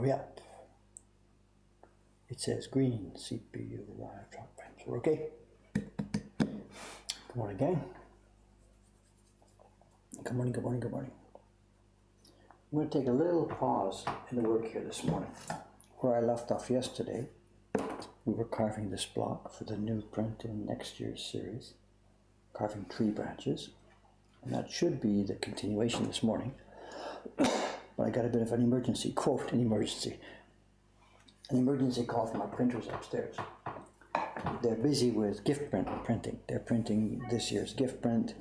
are we up? It says green CPU truck frames. We're okay. Good morning, gang. Good morning, good morning, good morning. I'm going to take a little pause in the work here this morning. Where I left off yesterday, we were carving this block for the new print in next year's series, carving tree branches, and that should be the continuation this morning. But I got a bit of an emergency, quote, an emergency call from my printers upstairs. They're busy with gift printing. They're printing this year's gift print,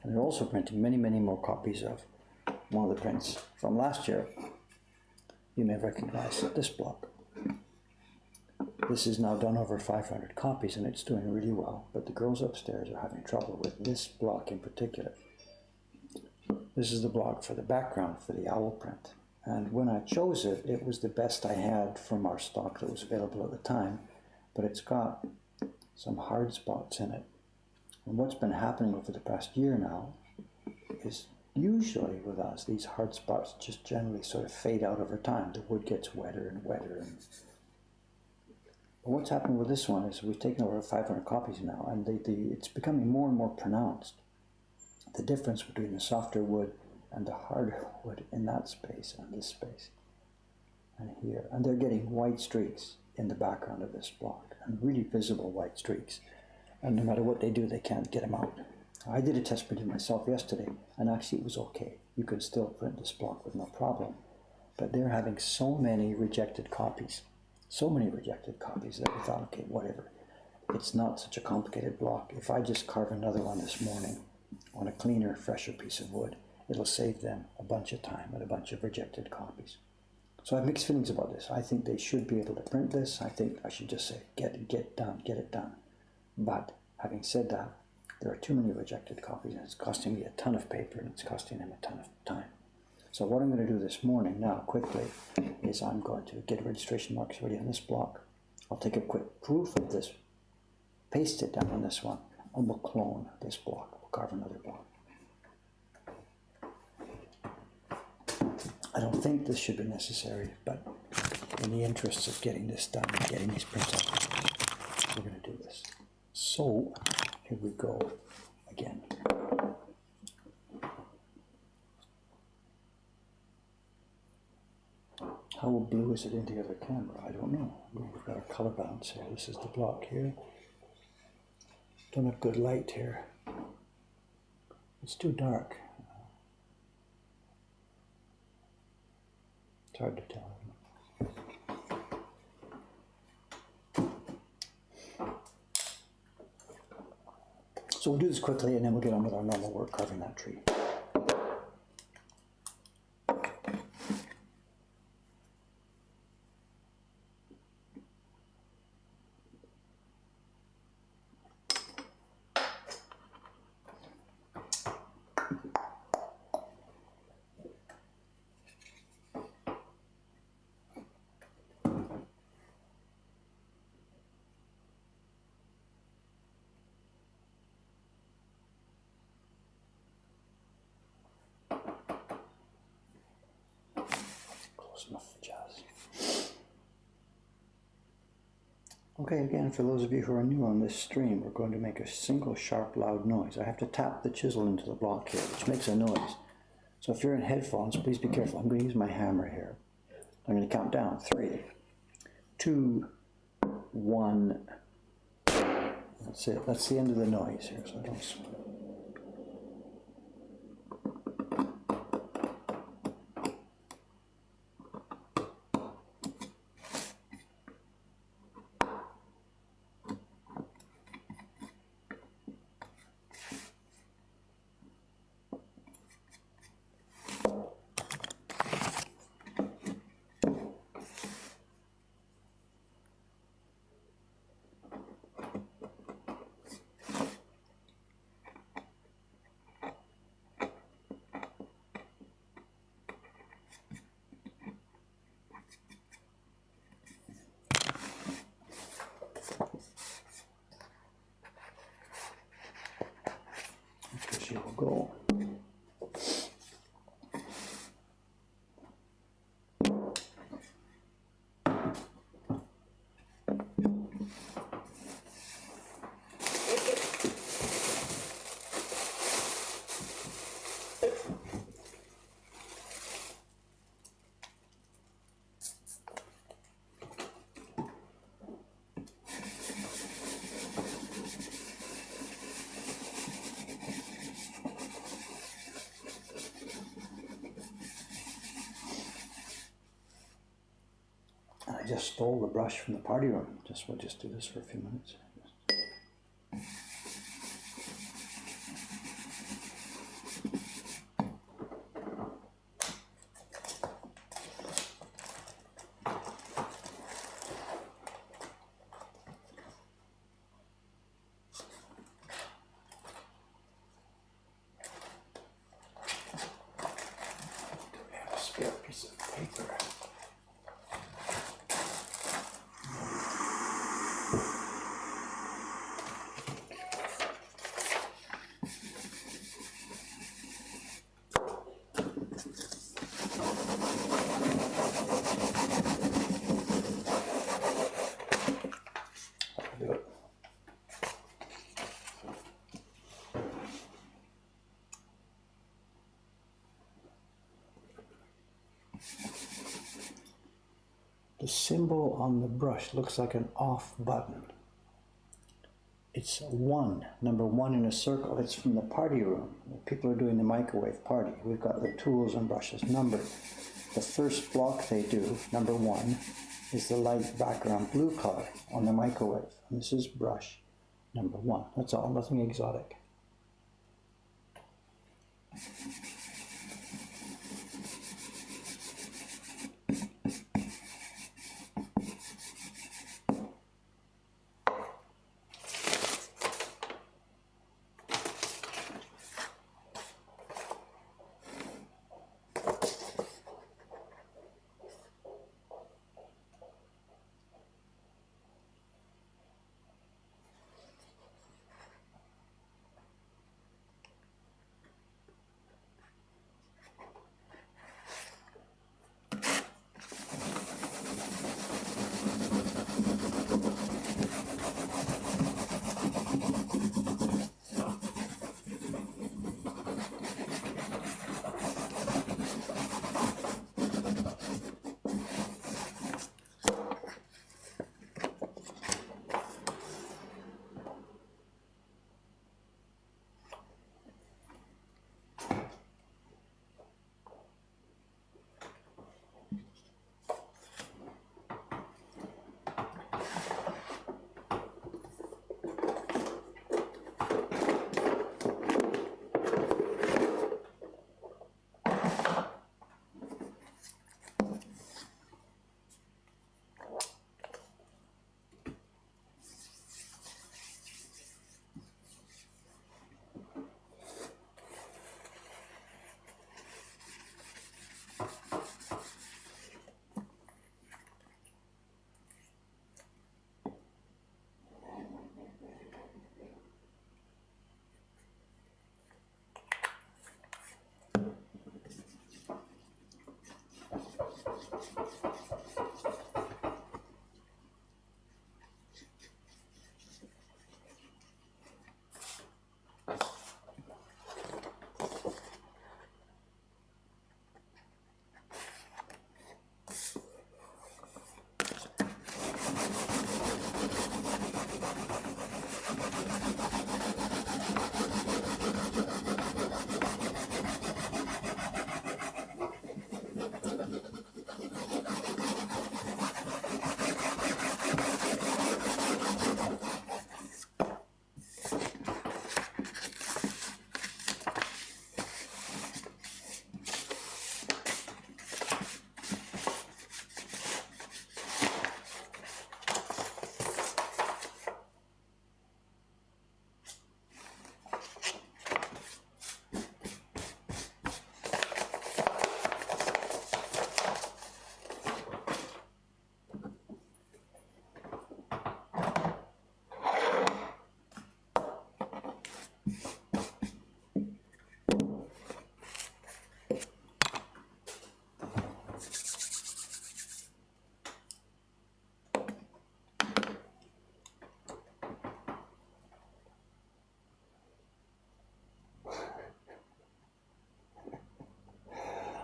and they're also printing many, many more copies of one of the prints from last year. You may recognize this block. This is now done over 500 copies, and it's doing really well, but the girls upstairs are having trouble with this block in particular. This is the block for the background for the owl print. And when I chose it, it was the best I had from our stock that was available at the time, but it's got some hard spots in it. And what's been happening over the past year now is usually with us, these hard spots just generally sort of fade out over time. The wood gets wetter and wetter. But what's happening with this one is we've taken over 500 copies now, and it's becoming more and more pronounced. The difference between the softer wood and the harder wood in that space and this space and here. And they're getting white streaks in the background of this block, and really visible white streaks. And no matter what they do, they can't get them out. I did a test printing myself yesterday, and actually it was okay. You could still print this block with no problem. But they're having so many rejected copies that we thought, okay, whatever. It's not such a complicated block. If I just carve another one this morning on a cleaner, fresher piece of wood, it'll save them a bunch of time and a bunch of rejected copies. So I have mixed feelings about this. I think they should be able to print this. I think I should just say, get it done. But having said that, there are too many rejected copies, and it's costing me a ton of paper, and it's costing them a ton of time. So what I'm going to do this morning now, quickly, is I'm going to get registration marks ready on this block. I'll take a quick proof of this, paste it down on this one, and we'll clone this block. We'll carve another block. I don't think this should be necessary, but in the interests of getting this done and getting these prints out, we're going to do this. So, here we go again. How blue is it in the other camera? I don't know. We've got a color balance here. This is the block here. Don't have good light here. It's too dark. It's hard to tell. So we'll do this quickly, and then we'll get on with our normal work carving that tree. Enough jazz. Okay, again, for those of you who are new on this stream, we're going to make a single sharp, loud noise. I have to tap the chisel into the block here, which makes a noise. So if you're in headphones, please be careful. I'm going to use my hammer here. I'm going to count down. 3, 2, 1. That's it. That's the end of the noise here, so don't. She will go. stole the brush from the party room. We'll just do this for a few minutes. Spare piece of paper. That'll do it. The symbol on the brush looks like an off button. It's one, number one in a circle. It's from the party room. People are doing the microwave party. We've got the tools and brushes numbered. The first block they do, number one, is the light background blue color on the microwave. And this is brush number one. That's all, nothing exotic.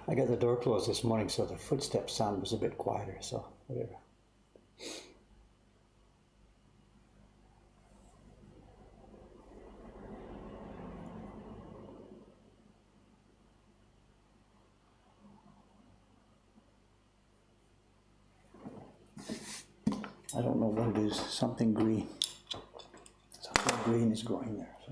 I got the door closed this morning, so the footstep sound was a bit quieter, so whatever. I don't know what it is, something green. Something green is growing there. So.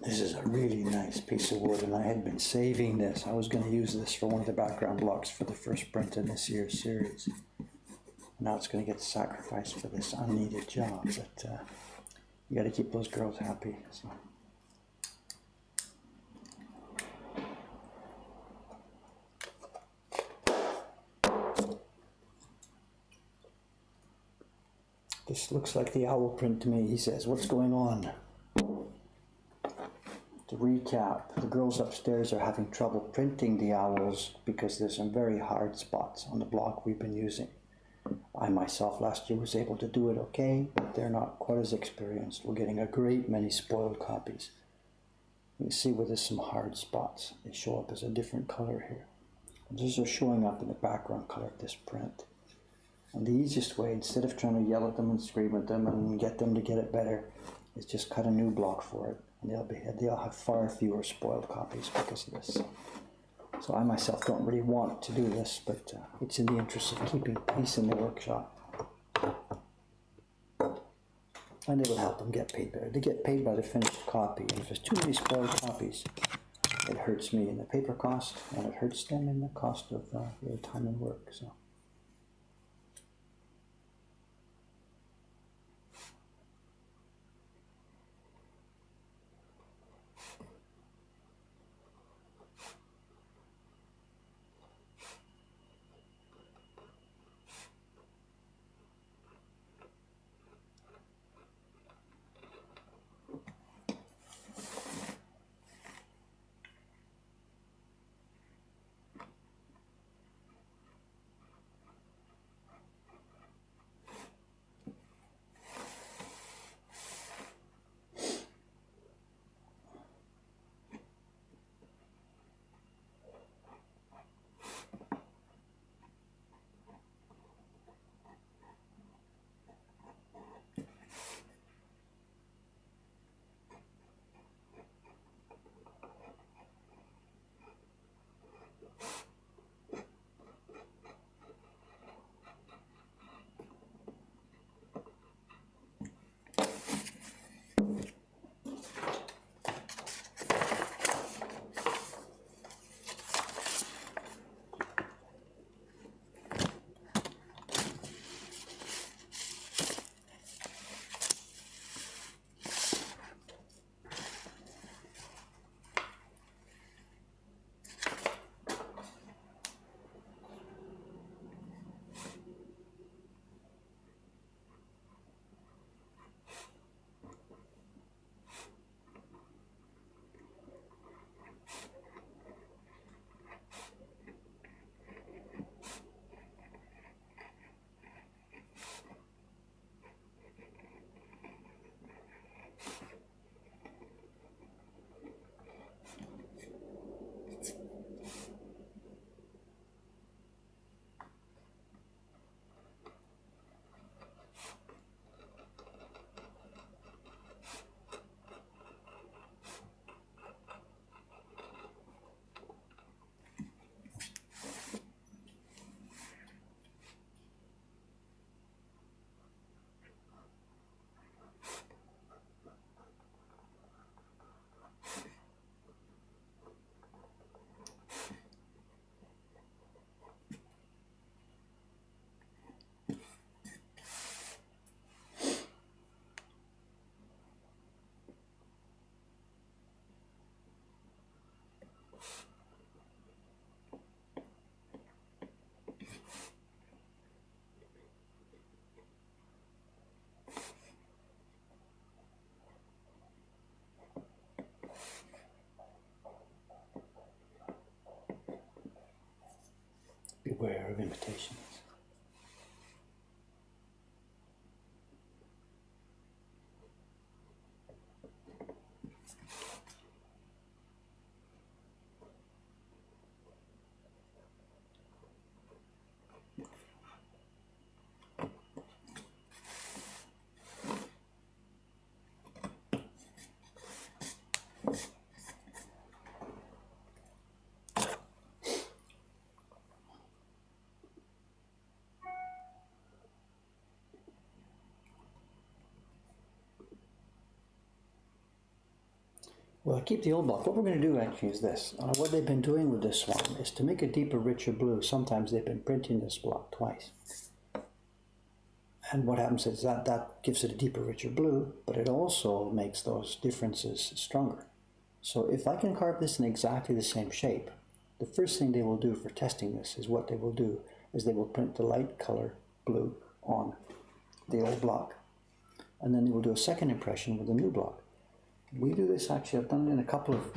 This is a really nice piece of wood, and I had been saving this. I was going to use this for one of the background blocks for the first print in this year's series. Now it's going to get sacrificed for this unneeded job, but you got to keep those girls happy. So. This looks like the owl print to me, he says. What's going on? To recap, the girls upstairs are having trouble printing the owls because there's some very hard spots on the block we've been using. I myself last year was able to do it okay, but they're not quite as experienced. We're getting a great many spoiled copies. You can see where there's some hard spots. They show up as a different color here. And these are showing up in the background color of this print. And the easiest way, instead of trying to yell at them and scream at them and get them to get it better, is just cut a new block for it. And they'll have far fewer spoiled copies because of this. So I myself don't really want to do this, but it's in the interest of keeping peace in the workshop. And it will help them get paid better. They get paid by the finished copy, and if there's too many spoiled copies, it hurts me in the paper cost, and it hurts them in the cost of their time and work. So. Beware of imitations. Well, I keep the old block. What we're going to do actually is this. What they've been doing with this one is to make a deeper, richer blue. Sometimes they've been printing this block twice. And what happens is that gives it a deeper, richer blue, but it also makes those differences stronger. So if I can carve this in exactly the same shape, the first thing they will do for testing this is what they will do is they will print the light color blue on the old block. And then they will do a second impression with the new block. We do this actually, I've done it in a couple of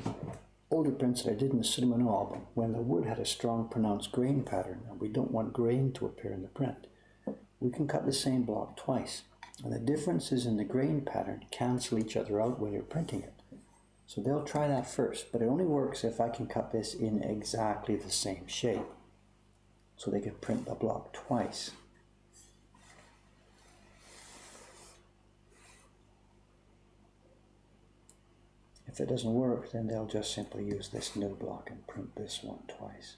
older prints that I did in the Cinema album when the wood had a strong pronounced grain pattern and we don't want grain to appear in the print. We can cut the same block twice and the differences in the grain pattern cancel each other out when you're printing it. So they'll try that first, but it only works if I can cut this in exactly the same shape. So they can print the block twice. If it doesn't work, then they'll just simply use this new block and print this one twice.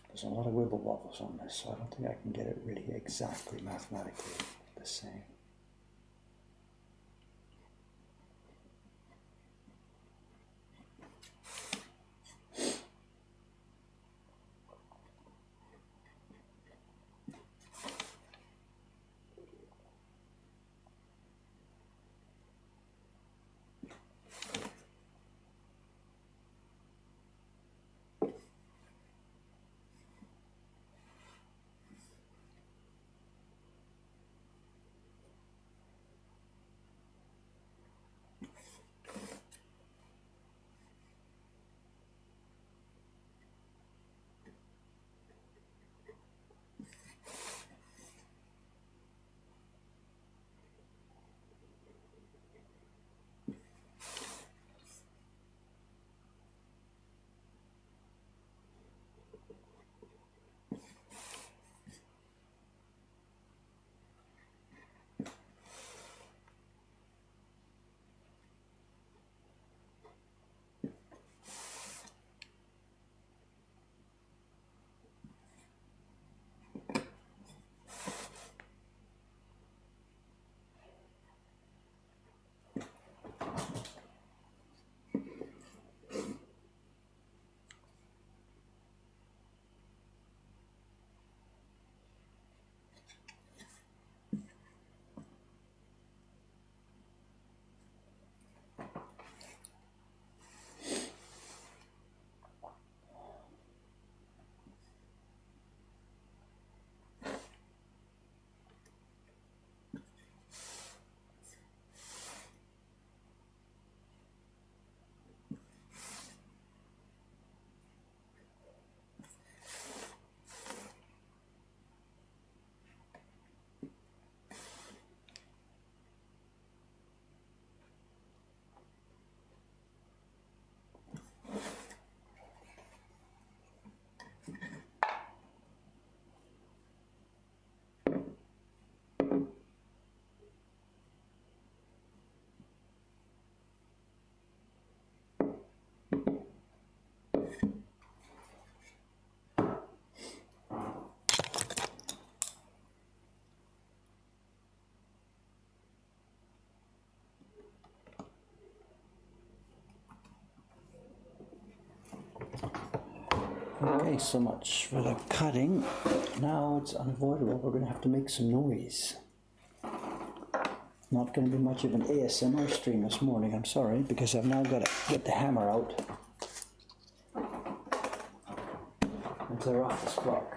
There's a lot of wibble wobbles on this, so I don't think I can get it really exactly mathematically the same. Okay, so much for the cutting. Now it's unavoidable. We're going to have to make some noise. Not going to be much of an ASMR stream this morning, I'm sorry, because I've now got to get the hammer out and clear off this block.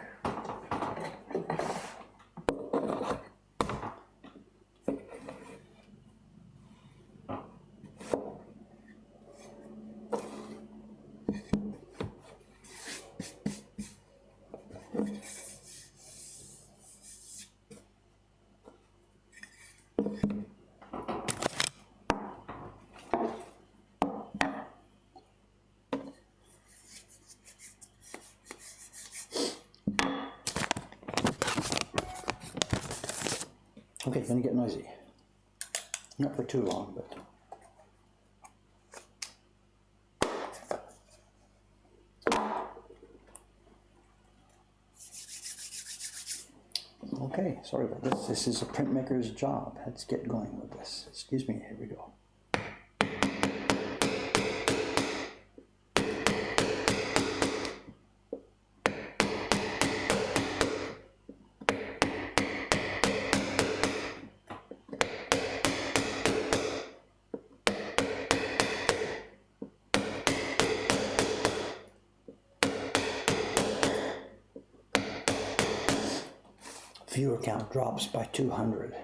Okay, it's going to get noisy. Not for too long, but... Okay, sorry about this. This is a printmaker's job. Let's get going with this. Excuse me, here we go. Viewer count drops by 200.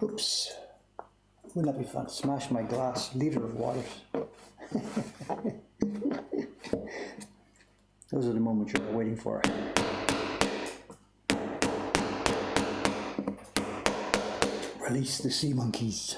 Oops. Wouldn't that be fun? Smash my glass liter of waters. Those are the moments you're waiting for. Release the sea monkeys.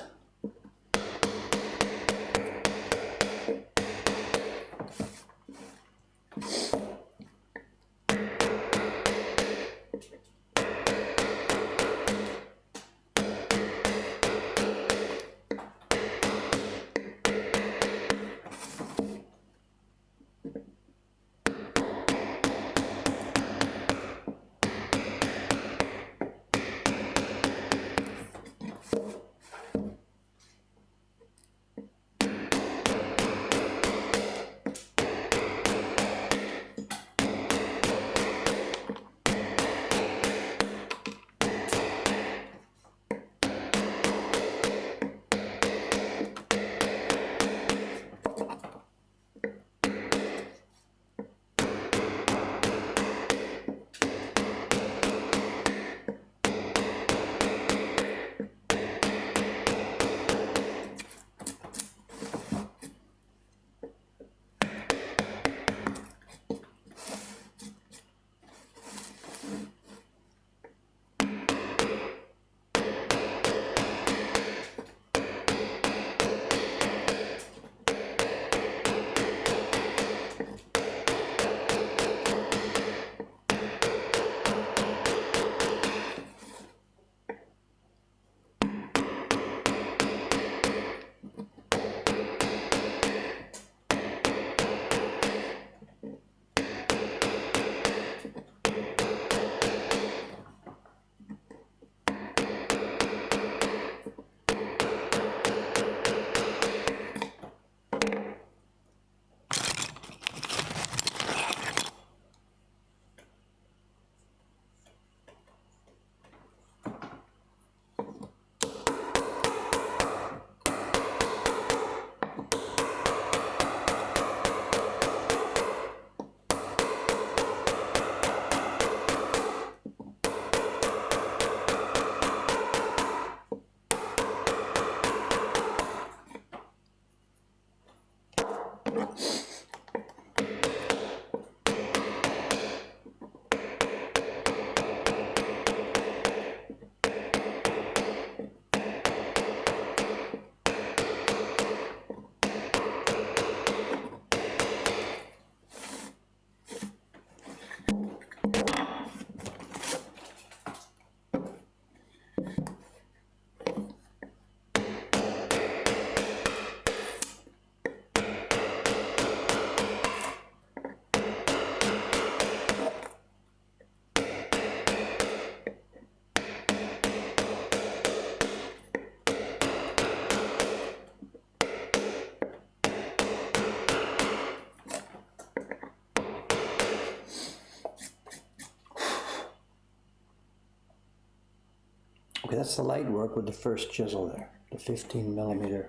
Okay, that's the light work with the first chisel there, the 15mm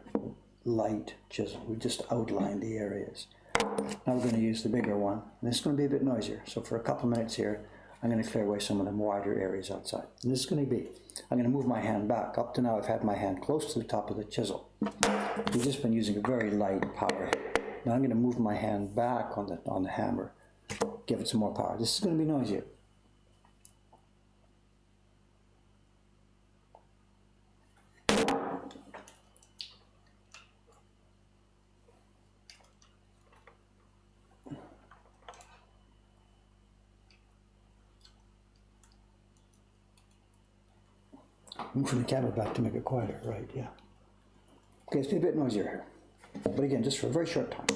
light chisel. We just outlined the areas. Now we're going to use the bigger one, and this is going to be a bit noisier. So for a couple of minutes here, I'm going to clear away some of the wider areas outside. And this is going to be, I'm going to move my hand back. Up to now I've had my hand close to the top of the chisel. We've just been using a very light power. Now I'm going to move my hand back on the hammer, give it some more power. This is going to be noisier. Moving the camera back to make it quieter, right, yeah. Okay, it's a bit noisier here. But again, just for a very short time.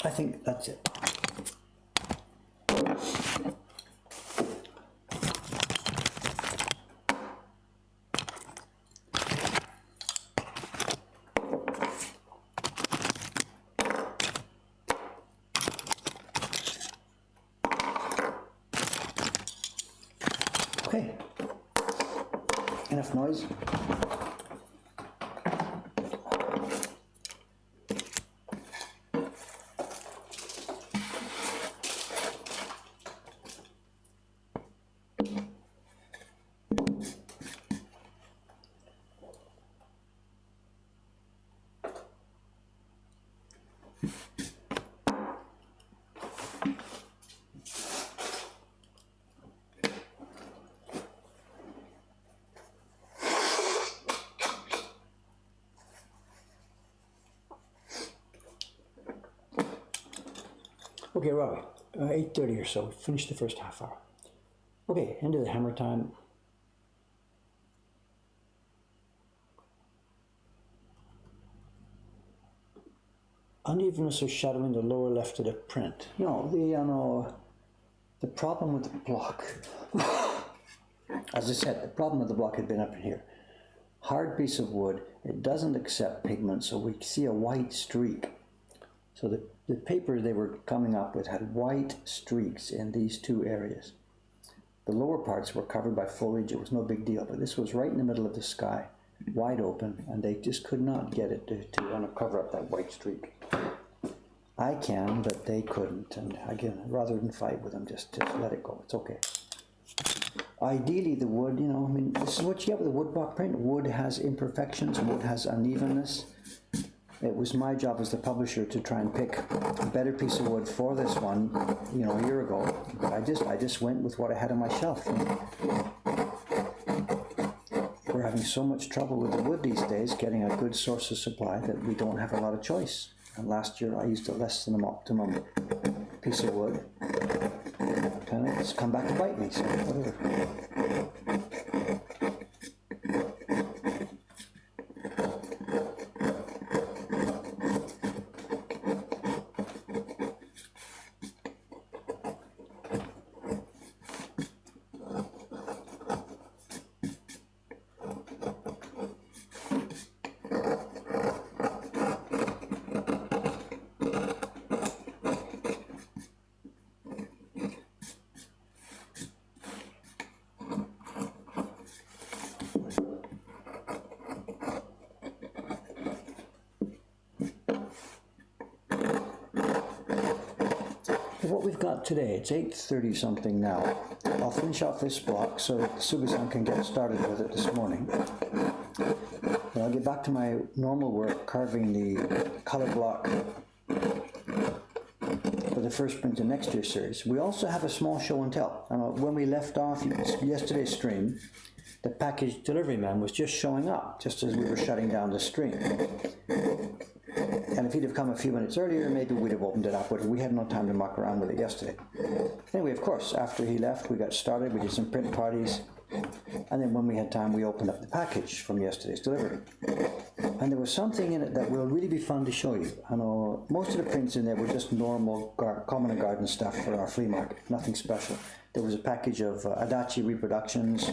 I think that's it. Okay, enough noise. Okay, Robbie, 8:30 or so, finish the first half hour. Okay, into the hammer time. Unevenness or shadow in the lower left of the print. No, the problem with the block, as I said, the problem with the block had been up in here. Hard piece of wood, it doesn't accept pigment, so we see a white streak. So the paper they were coming up with had white streaks in these two areas. The lower parts were covered by foliage, it was no big deal, but this was right in the middle of the sky, wide open, and they just could not get it to cover up that white streak. I can, but they couldn't, and again, rather than fight with them, just let it go, it's okay. Ideally the wood, you know, I mean, this is what you get with a woodblock print. Wood has imperfections, wood has unevenness. It was my job as the publisher to try and pick a better piece of wood for this one, you know, a year ago. But I just went with what I had on my shelf. We're having so much trouble with the wood these days, getting a good source of supply, that we don't have a lot of choice. And last year I used a less than optimum piece of wood. And it's come back to bite me, so whatever. What we've got today, it's 8:30 something now. I'll finish off this block so that Suba-san can get started with it this morning. Then I'll get back to my normal work, carving the color block for the first print in next year's series. We also have a small show and tell. When we left off yesterday's stream, the package delivery man was just showing up, just as we were shutting down the stream. And if he'd have come a few minutes earlier, maybe we'd have opened it up, but we had no time to muck around with it yesterday. Anyway, of course, after he left, we got started, we did some print parties, and then when we had time, we opened up the package from yesterday's delivery. And there was something in it that will really be fun to show you. I know most of the prints in there were just normal common and garden stuff for our flea market, nothing special. There was a package of Adachi reproductions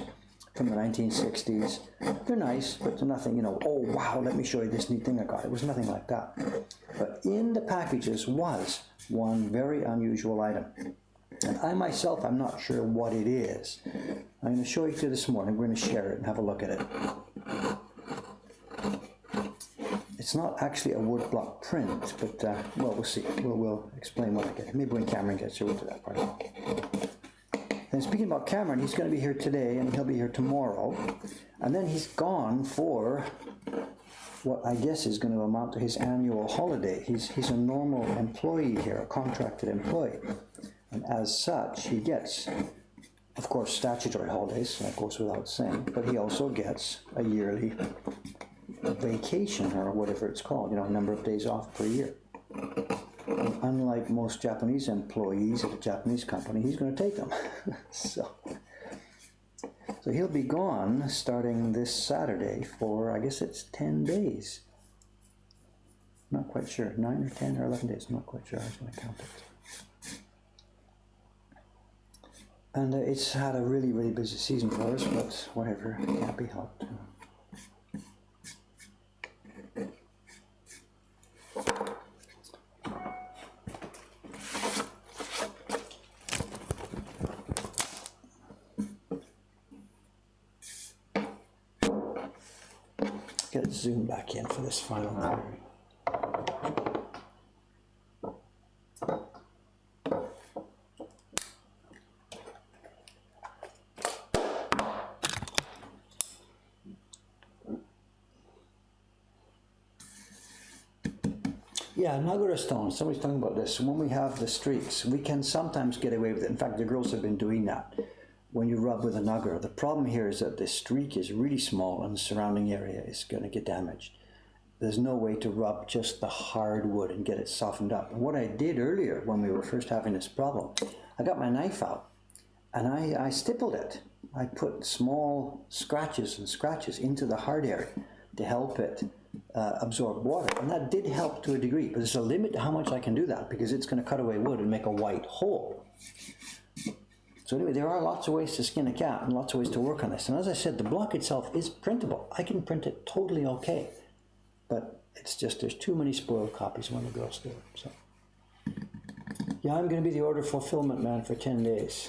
from the 1960s. They're nice, but they're nothing, you know, oh wow, let me show you this neat thing I got. It was nothing like that. But in the packages was one very unusual item. And I myself, I'm not sure what it is. I'm going to show you to this morning. We're going to share it and have a look at it. It's not actually a woodblock print, but, well, we'll see. We'll explain what I get. Maybe when Cameron gets here, we'll do that part. And speaking about Cameron, he's going to be here today, and he'll be here tomorrow. And then he's gone for what I guess is going to amount to his annual holiday. He's a normal employee here, a contracted employee. And as such, he gets, of course, statutory holidays, that goes without saying, but he also gets a yearly vacation, or whatever it's called, you know, a number of days off per year. And unlike most Japanese employees at a Japanese company, he's going to take them. So he'll be gone starting this Saturday for, I guess it's 10 days. Not quite sure, 9 or 10 or 11 days, I'm not quite sure. I was going to count it. And it's had a really, really busy season for us, but whatever, it can't be helped. Get zoom back in for this final clearing. Yeah, Nagara stone. Somebody's talking about this. When we have the streaks, we can sometimes get away with it. In fact, the girls have been doing that. When you rub with a Nagara, the problem here is that the streak is really small and the surrounding area is going to get damaged. There's no way to rub just the hardwood and get it softened up. And what I did earlier when we were first having this problem, I got my knife out and I stippled it. I put small scratches and scratches into the hard area to help it absorb water. And that did help to a degree, but there's a limit to how much I can do that because it's going to cut away wood and make a white hole. So anyway, there are lots of ways to skin a cat and lots of ways to work on this. And as I said, the block itself is printable. I can print it totally okay. But it's just there's too many spoiled copies when the girls do it. So yeah, I'm going to be the order fulfillment man for 10 days.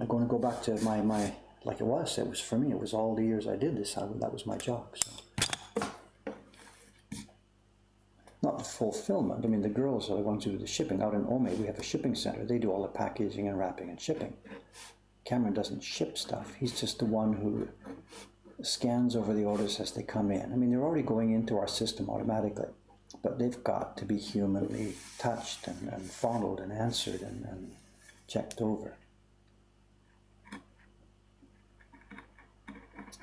I'm going to go back to my like it was for me. It was all the years I did this. That was my job. So not the fulfillment. I mean, the girls are the ones who do the shipping. Out in Ome, we have a shipping center. They do all the packaging and wrapping and shipping. Cameron doesn't ship stuff. He's just the one who scans over the orders as they come in. I mean, they're already going into our system automatically, but they've got to be humanly touched and followed and answered and checked over.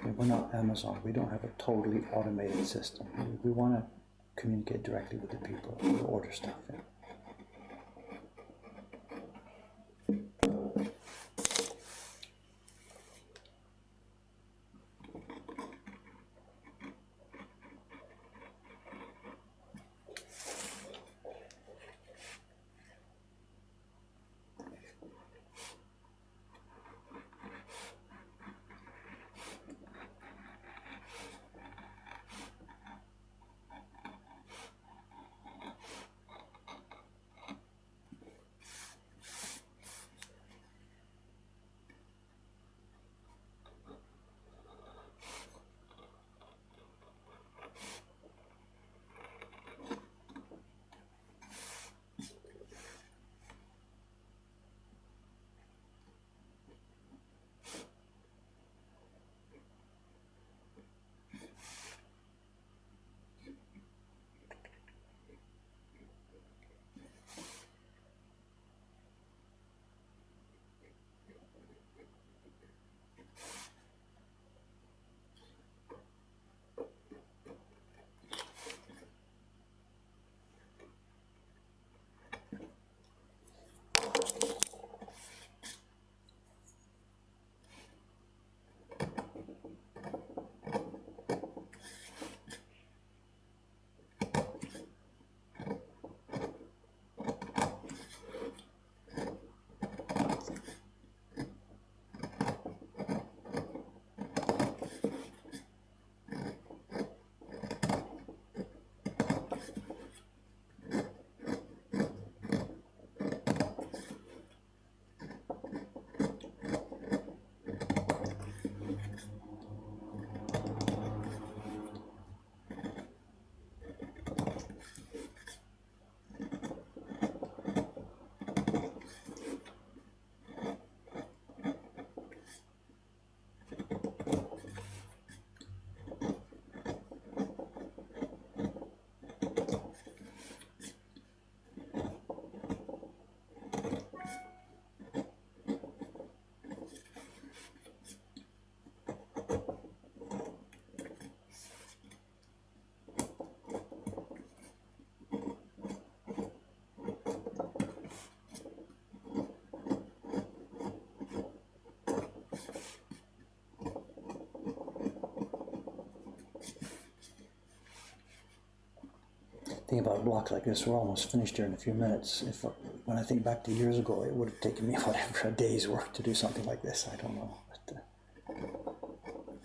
I mean, we're not Amazon. We don't have a totally automated system. We want to communicate directly with the people who order stuff. Yeah. Thing about a block like this, we're almost finished here in a few minutes. When I think back to years ago, it would have taken me whatever a day's work to do something like this. I don't know, but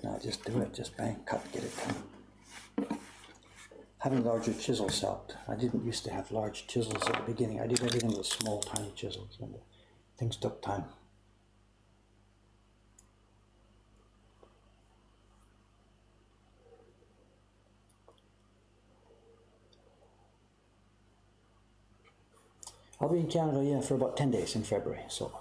now just do it, just bang, cut, get it done. Having larger chisels helped. I didn't used to have large chisels at the beginning. I did everything with small, tiny chisels, and things took time. I'll be in Canada, yeah, for about 10 days in February, so.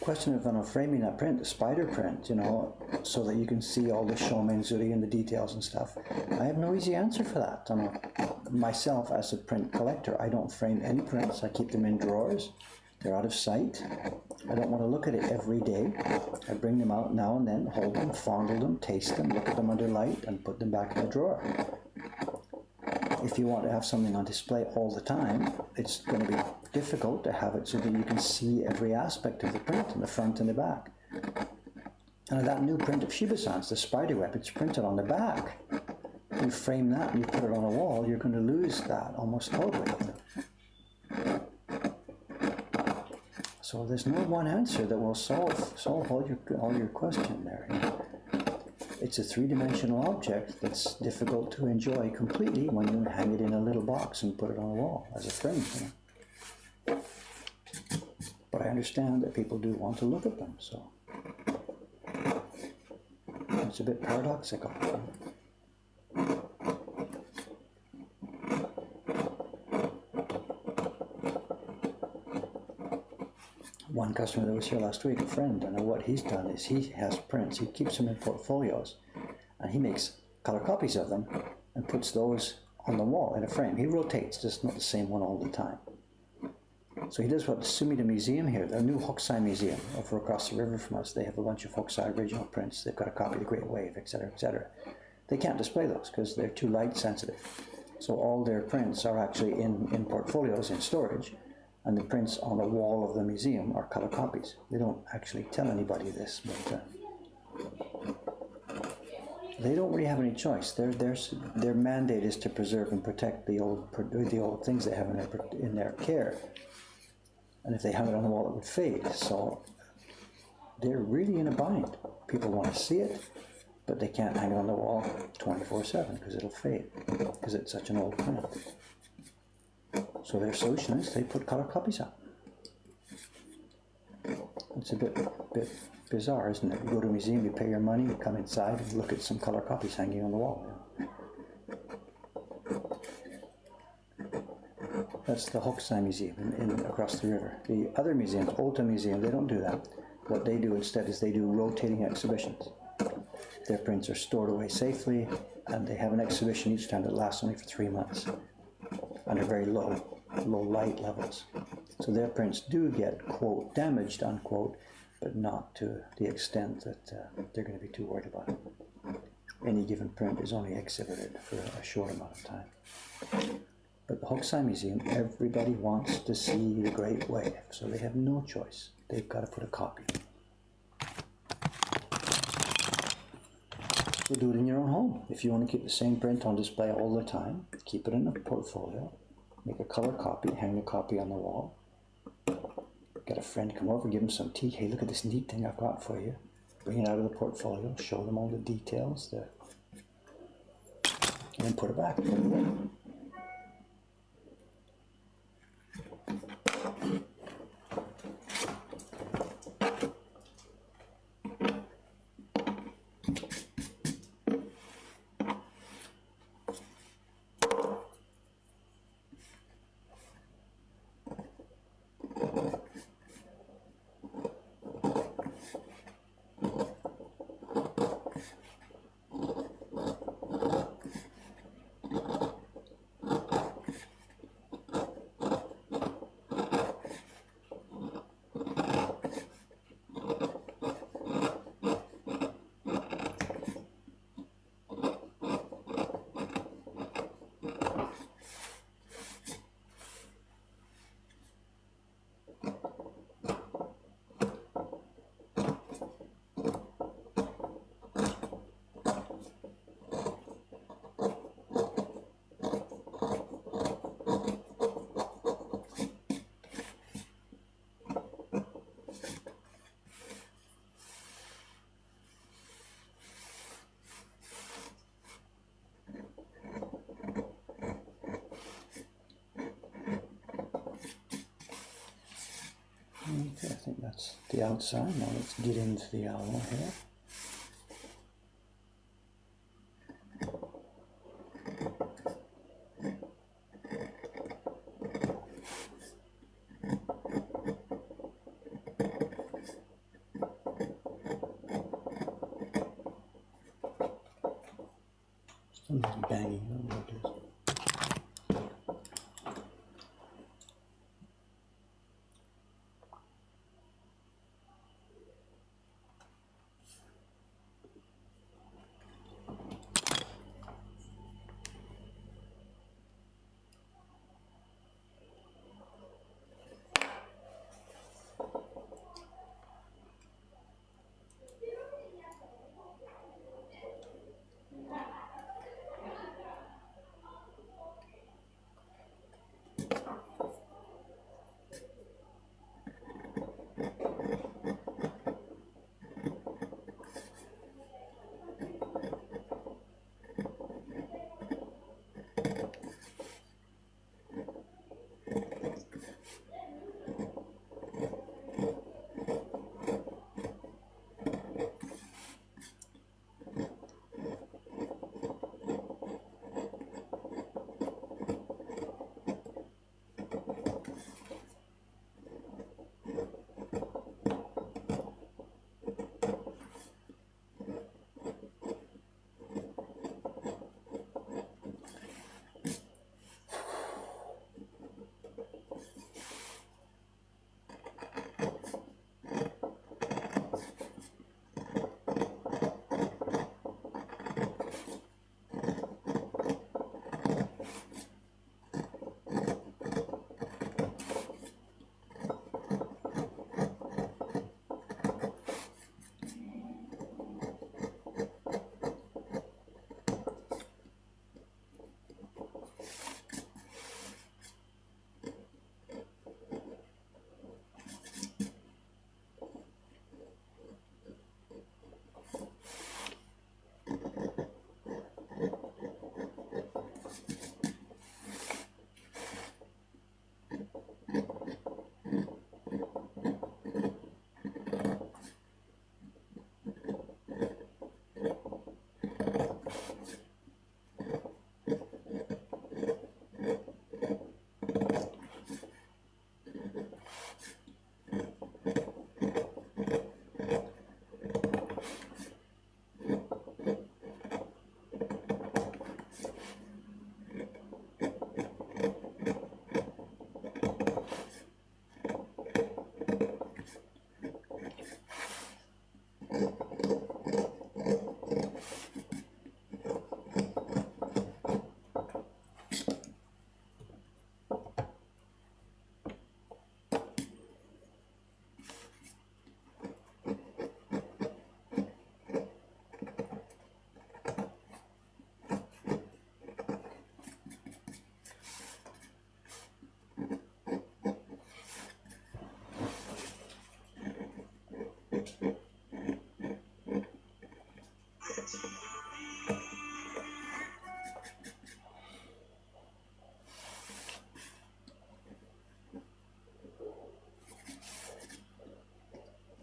question of framing that print, the spider print, you know, so that you can see all the shomenzuri and the details and stuff. I have no easy answer for that. Myself, as a print collector, I don't frame any prints. I keep them in drawers. They're out of sight. I don't want to look at it every day. I bring them out now and then, hold them, fondle them, taste them, look at them under light, and put them back in the drawer. If you want to have something on display all the time, it's going to be difficult to have it so that you can see every aspect of the print in the front and the back. And that new print of Shiba-san's, the spider web, it's printed on the back. You frame that and you put it on a wall, you're going to lose that almost totally. So there's no one answer that will solve all your question there. It's a three-dimensional object that's difficult to enjoy completely when you hang it in a little box and put it on a wall as a frame. You know? But I understand that people do want to look at them, so it's a bit paradoxical. One customer that was here last week, a friend, and what he's done is he has prints, he keeps them in portfolios, and he makes color copies of them and puts those on the wall in a frame. He rotates, just not the same one all the time. So he does what the Sumida Museum here, the new Hokusai Museum over across the river from us, they have a bunch of Hokusai original prints. They've got a copy of the Great Wave, etc., etc. They can't display those because they're too light sensitive. So all their prints are actually in portfolios in storage, and the prints on the wall of the museum are color copies. They don't actually tell anybody this, but they don't really have any choice. Their mandate is to preserve and protect the old things they have in their care. And if they hung it on the wall, it would fade. So they're really in a bind. People want to see it, but they can't hang it on the wall 24/7 because it'll fade, because it's such an old print. So they're socialists, they put color copies out. It's a bit bizarre, isn't it? You go to a museum, you pay your money, you come inside and look at some color copies hanging on the wall. That's the Hokusai Museum across the river. The other museums, Ota Museum, they don't do that. What they do instead is they do rotating exhibitions. Their prints are stored away safely, and they have an exhibition each time that lasts only for 3 months under very low light levels. So their prints do get, quote, damaged, unquote, but not to the extent that they're going to be too worried about it. Any given print is only exhibited for a short amount of time. But the Hokusai Museum, everybody wants to see the Great Wave, so they have no choice. They've got to put a copy. So do it in your own home. If you want to keep the same print on display all the time, keep it in a portfolio, make a color copy, hang the copy on the wall. Get a friend come over, give them some tea. Hey, look at this neat thing I've got for you. Bring it out of the portfolio, show them all the details, and then put it back. Put it away. Okay, I think that's the outside. Now let's get into the owl here. Something's banging. I don't know what it is.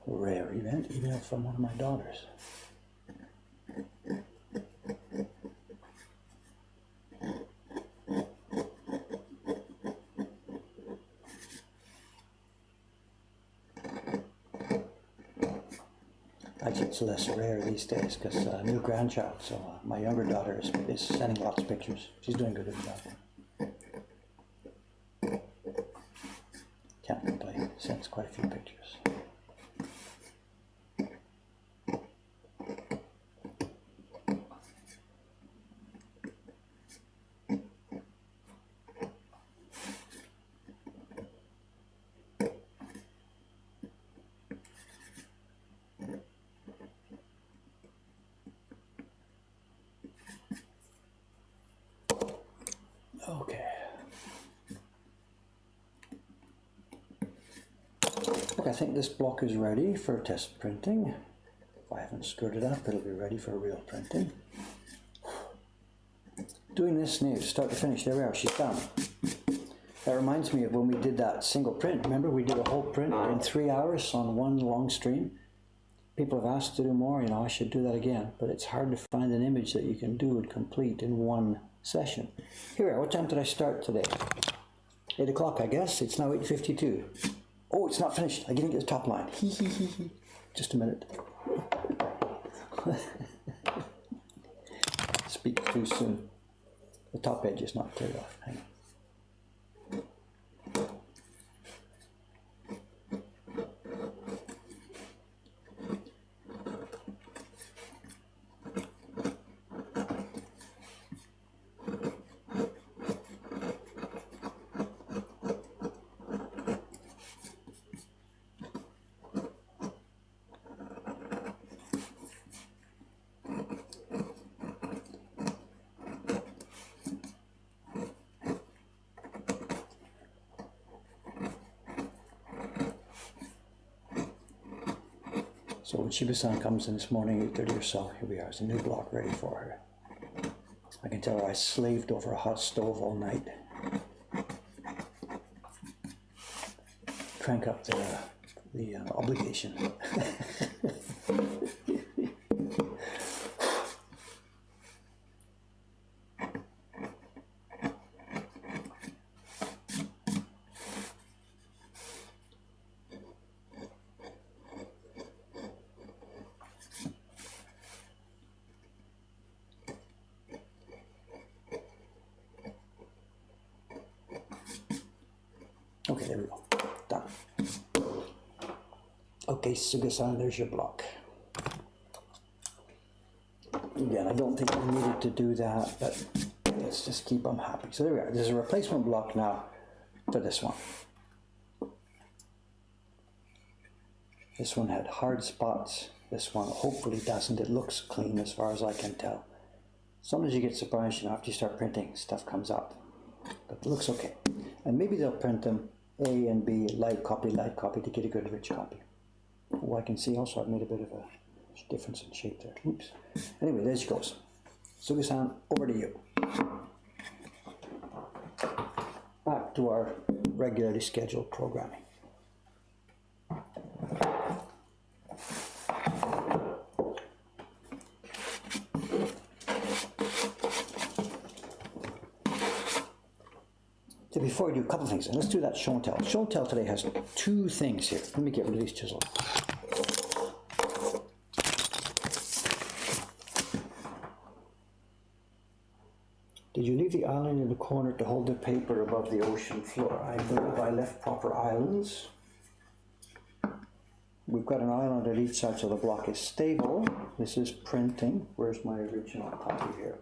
Rare event email from one of my daughters. Actually, it's less rare these days because new grandchild, so my younger daughter is sending lots of pictures. She's doing good with that. Can't complain, sends quite a few pictures. Okay. Look, I think this block is ready for test printing. If I haven't screwed it up, it'll be ready for real printing. Doing this now, start to finish, there we are, she's done. That reminds me of when we did that single print. Remember, we did a whole print in 3 hours on one long stream? People have asked to do more, you know, I should do that again, but it's hard to find an image that you can do and complete in one session. Here we are, what time did I start today? 8 o'clock, I guess. It's now 8:52. Oh, it's not finished. I didn't get the top line. Just a minute. speak too soon. The top edge is not cleared off. Hang on. So when Shiba-san comes in this morning, 8:30 or so, here we are, there's a new block ready for her. I can tell her I slaved over a hot stove all night. Crank up the obligation. Okay, there we go. Done. Okay, Suga-san, there's your block. Again, I don't think I needed to do that, but let's just keep them happy. So there we are. There's a replacement block now for this one. This one had hard spots. This one hopefully doesn't. It looks clean as far as I can tell. Sometimes you get surprised, after you start printing, stuff comes up. But it looks okay. And maybe they'll print them A and B, light copy, to get a good rich copy. Oh, I can see also I've made a bit of a difference in shape there. Oops. Anyway, there she goes. Suga-san, over to you. Back to our regularly scheduled programming. So before we do a couple of things, and let's do that show and tell. Show and tell today has two things here. Let me get rid of these chisels. Did you leave the island in the corner to hold the paper above the ocean floor? I believe I left proper islands. We've got an island at each side so the block is stable. This is printing. Where's my original copy here?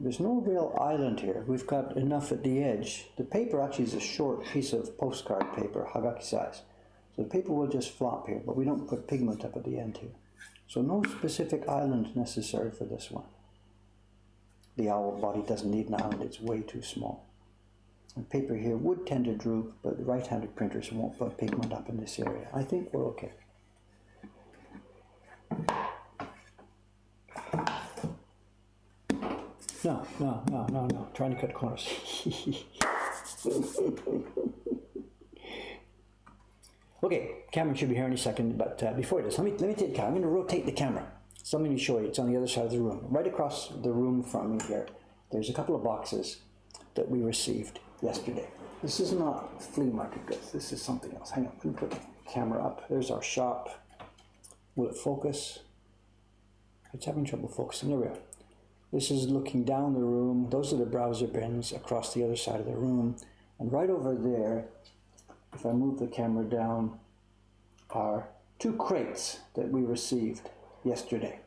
There's no real island here. We've got enough at the edge. The paper actually is a short piece of postcard paper, Hagaki size. So the paper will just flop here, but we don't put pigment up at the end here. So no specific island necessary for this one. The owl body doesn't need an island, it's way too small. And paper here would tend to droop, but the right-handed printers won't put pigment up in this area. I think we're okay. No, trying to cut corners. Okay, camera should be here any second, but before this, let me take the camera. I'm going to rotate the camera. So I'm going to show you, it's on the other side of the room. Right across the room from me here, there's a couple of boxes that we received yesterday. This is not flea market goods, this is something else. Hang on, let me put the camera up. There's our shop. Will it focus? It's having trouble focusing, there we are. This is looking down the room. Those are the browser bins across the other side of the room. And right over there, if I move the camera down, are two crates that we received yesterday.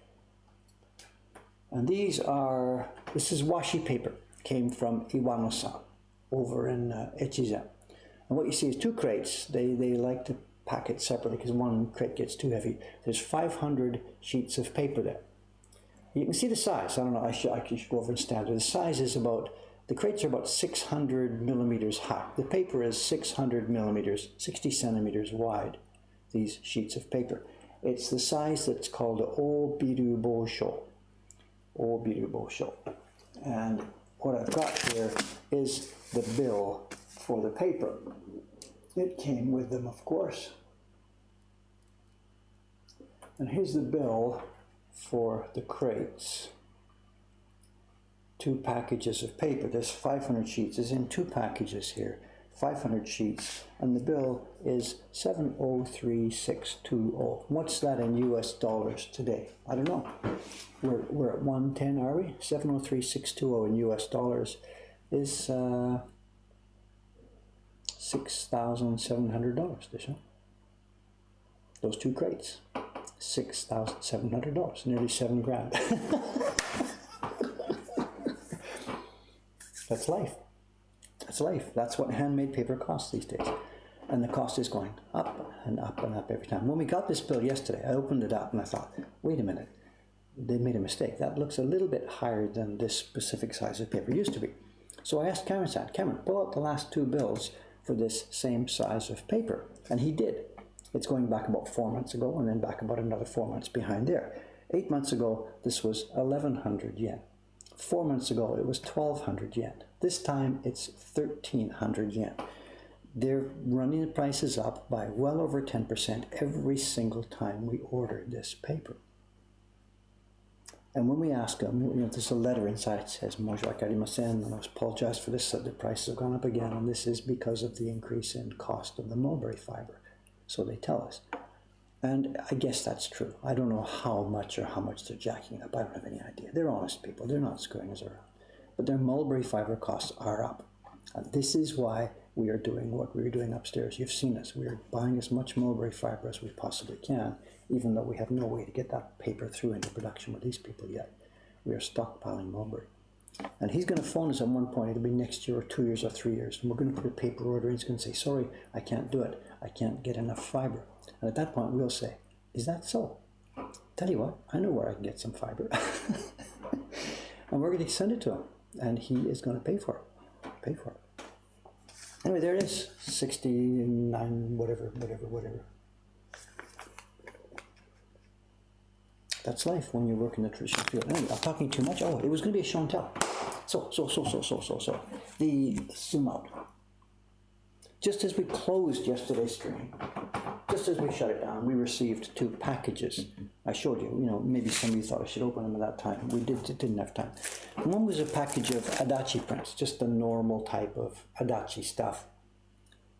And this is washi paper. Came from Iwano-san over in Echizen. And what you see is two crates. They like to pack it separately because one crate gets too heavy. There's 500 sheets of paper there. You can see the size. I don't know, I should go over and stand there. The size is the crates are about 600 millimeters high. The paper is 600 millimeters, 60 centimeters wide, these sheets of paper. It's the size that's called Obiru Bosho. Obiru Bosho. And what I've got here is the bill for the paper. It came with them, of course. And here's the bill for the crates. 2 packages of paper. There's 500 sheets. It's in 2 packages here. 500 sheets, and the bill is 703,620. What's that in US dollars today? I don't know. We're at 110, are we? 703,620 in US dollars is $6,700 this year. Those two crates, $6,700, nearly $7,000. That's life. That's life. That's what handmade paper costs these days. And the cost is going up and up and up every time. When we got this bill yesterday, I opened it up and I thought, wait a minute, they made a mistake. That looks a little bit higher than this specific size of paper used to be. So I asked Cameron, pull out the last two bills for this same size of paper. And he did. It's going back about 4 months ago, and then back about another 4 months behind there. 8 months ago, this was 1,100 yen. 4 months ago, it was 1,200 yen. This time, it's 1,300 yen. They're running the prices up by well over 10% every single time we order this paper. And when we ask them, there's a letter inside, it says, "Mojo akarimasen, and I apologize for this, the prices have gone up again, and this is because of the increase in cost of the mulberry fiber." So they tell us. And I guess that's true. I don't know how much they're jacking up. I don't have any idea. They're honest people. They're not screwing us around. But their mulberry fiber costs are up. And this is why we are doing what we're doing upstairs. You've seen us. We're buying as much mulberry fiber as we possibly can, even though we have no way to get that paper through into production with these people yet. We are stockpiling mulberry. And he's going to phone us at one point. It'll be next year or 2 years or 3 years. And we're going to put a paper order in. He's going to say, "Sorry, I can't do it. I can't get enough fiber." And at that point, we'll say, "Is that so? Tell you what, I know where I can get some fiber." And we're going to send it to him. And he is going to pay for it. Anyway, there it is. 69, whatever. That's life when you work in the traditional field. Anyway, I'm talking too much. Oh, it was going to be a show and tell. So. The zoom out. Just as we closed yesterday's stream, just as we shut it down, we received 2 packages. I showed you, maybe some of you thought I should open them at that time. We didn't have time. One was a package of Adachi prints, just the normal type of Adachi stuff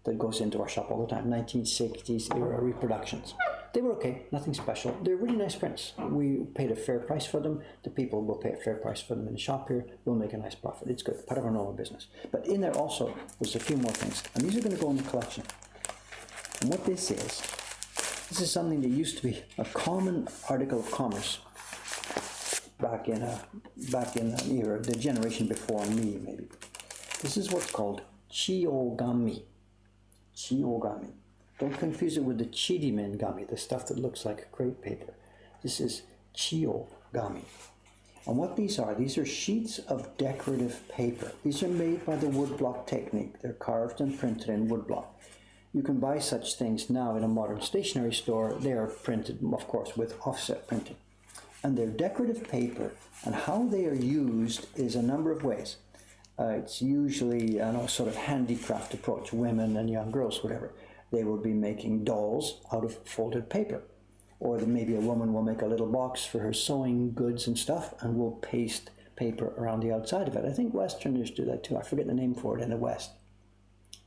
that goes into our shop all the time, 1960s era reproductions. They were okay, nothing special. They're really nice prints. We paid a fair price for them. The people will pay a fair price for them in the shop here. We'll make a nice profit. It's good, part of our normal business. But in there also was a few more things. And these are going to go in the collection. And what this is something that used to be a common article of commerce back in an era, the generation before me maybe. This is what's called chiogami. Chiogami. Don't confuse it with the chirimen gami, the stuff that looks like crepe paper. This is chiogami. And what these are sheets of decorative paper. These are made by the woodblock technique. They're carved and printed in woodblock. You can buy such things now in a modern stationery store. They are printed, of course, with offset printing. And they're decorative paper, and how they are used is a number of ways. It's usually a sort of handicraft approach, women and young girls, whatever. They will be making dolls out of folded paper. Or maybe a woman will make a little box for her sewing goods and stuff, and will paste paper around the outside of it. I think Westerners do that too. I forget the name for it in the West.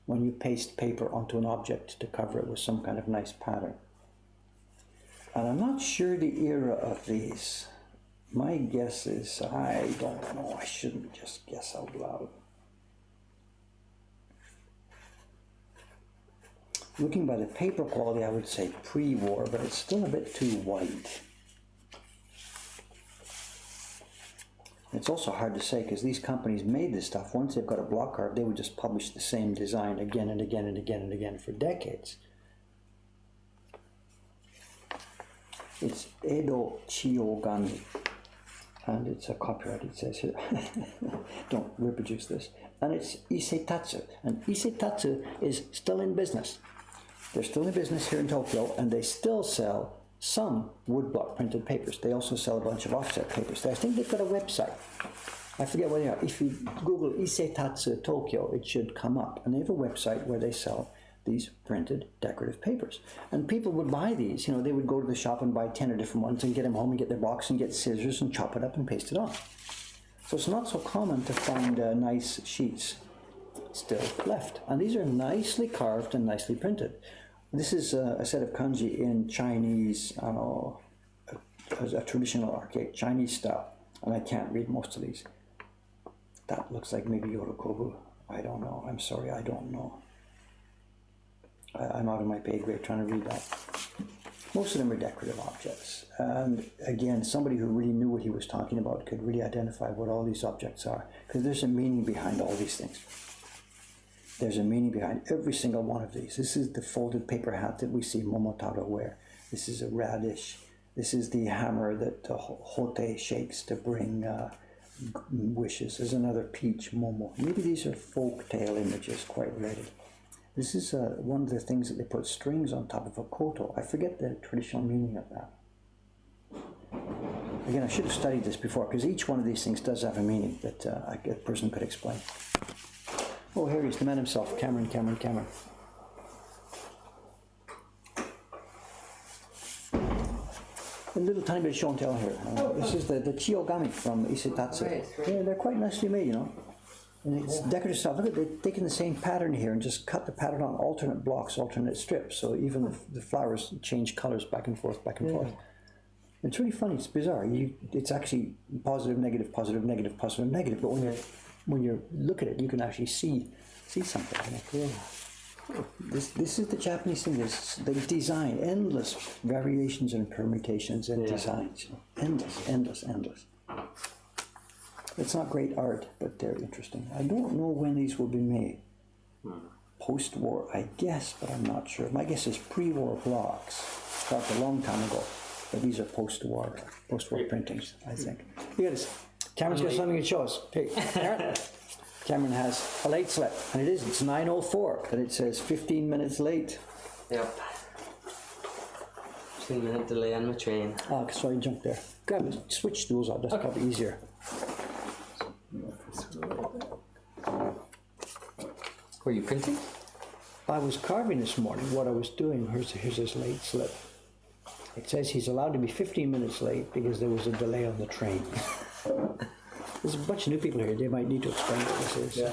When you paste paper onto an object to cover it with some kind of nice pattern. And I'm not sure the era of these. My guess is, I don't know, I shouldn't just guess out loud. Looking by the paper quality, I would say pre-war, but it's still a bit too white. It's also hard to say because these companies made this stuff. Once they've got a block carve, they would just publish the same design again and again and again and again for decades. It's Edo Chiogami. And it's a copyright, it says here. Don't reproduce this. And it's Isetatsu. And Isetatsu is still in business. They're still in business here in Tokyo, and they still sell some woodblock printed papers. They also sell a bunch of offset papers. I think they've got a website. I forget what they are. If you Google Isetatsu Tokyo, it should come up. And they have a website where they sell these printed decorative papers. And people would buy these. They would go to the shop and buy 10 or different ones and get them home and get their box and get scissors and chop it up and paste it on. So it's not so common to find nice sheets. still left. And these are nicely carved and nicely printed. This is a set of kanji in Chinese, I don't know, a traditional archaic Chinese style. And I can't read most of these. That looks like maybe Yorokobu. I don't know. I'm sorry, I don't know. I'm out of my pay grade trying to read that. Most of them are decorative objects. And again, somebody who really knew what he was talking about could really identify what all these objects are, because there's a meaning behind all these things. There's a meaning behind every single one of these. This is the folded paper hat that we see Momotaro wear. This is a radish. This is the hammer that Hote shakes to bring wishes. There's another peach, Momo. Maybe these are folk tale images, quite related. This is one of the things that they put strings on top of a koto. I forget the traditional meaning of that. Again, I should have studied this before, because each one of these things does have a meaning that a person could explain. Oh, here he is, the man himself, Cameron. A little tiny bit of show and tell here. This is the Chiyogami from Isetatsu. Right. Yeah, they're quite nicely made, you know. And it's decorative stuff. Look at, they've taken the same pattern here and just cut the pattern on alternate blocks, alternate strips. So even the flowers change colors back and forth. It's really funny. It's bizarre. It's actually positive, negative, positive, negative, positive, negative. But when you look at it, you can actually see something. You know? This is the Japanese thing. They design endless variations and permutations and designs. Endless. It's not great art, but they're interesting. I don't know when these will be made. Post-war, I guess, but I'm not sure. My guess is pre-war blocks. Started a long time ago, but these are post-war printings, I think. Look at this. Cameron's got something to show us. Hey, Cameron has a late slip, and it's 9:04, and it says 15 minutes late. Yep. 15-minute delay on my train. Oh, sorry, jump there. Grab it, switch those out, that's probably easier. Were you printing? I was carving this morning. What I was doing, here's his late slip. It says he's allowed to be 15 minutes late because there was a delay on the train. There's a bunch of new people here. They might need to explain what this is. Yeah.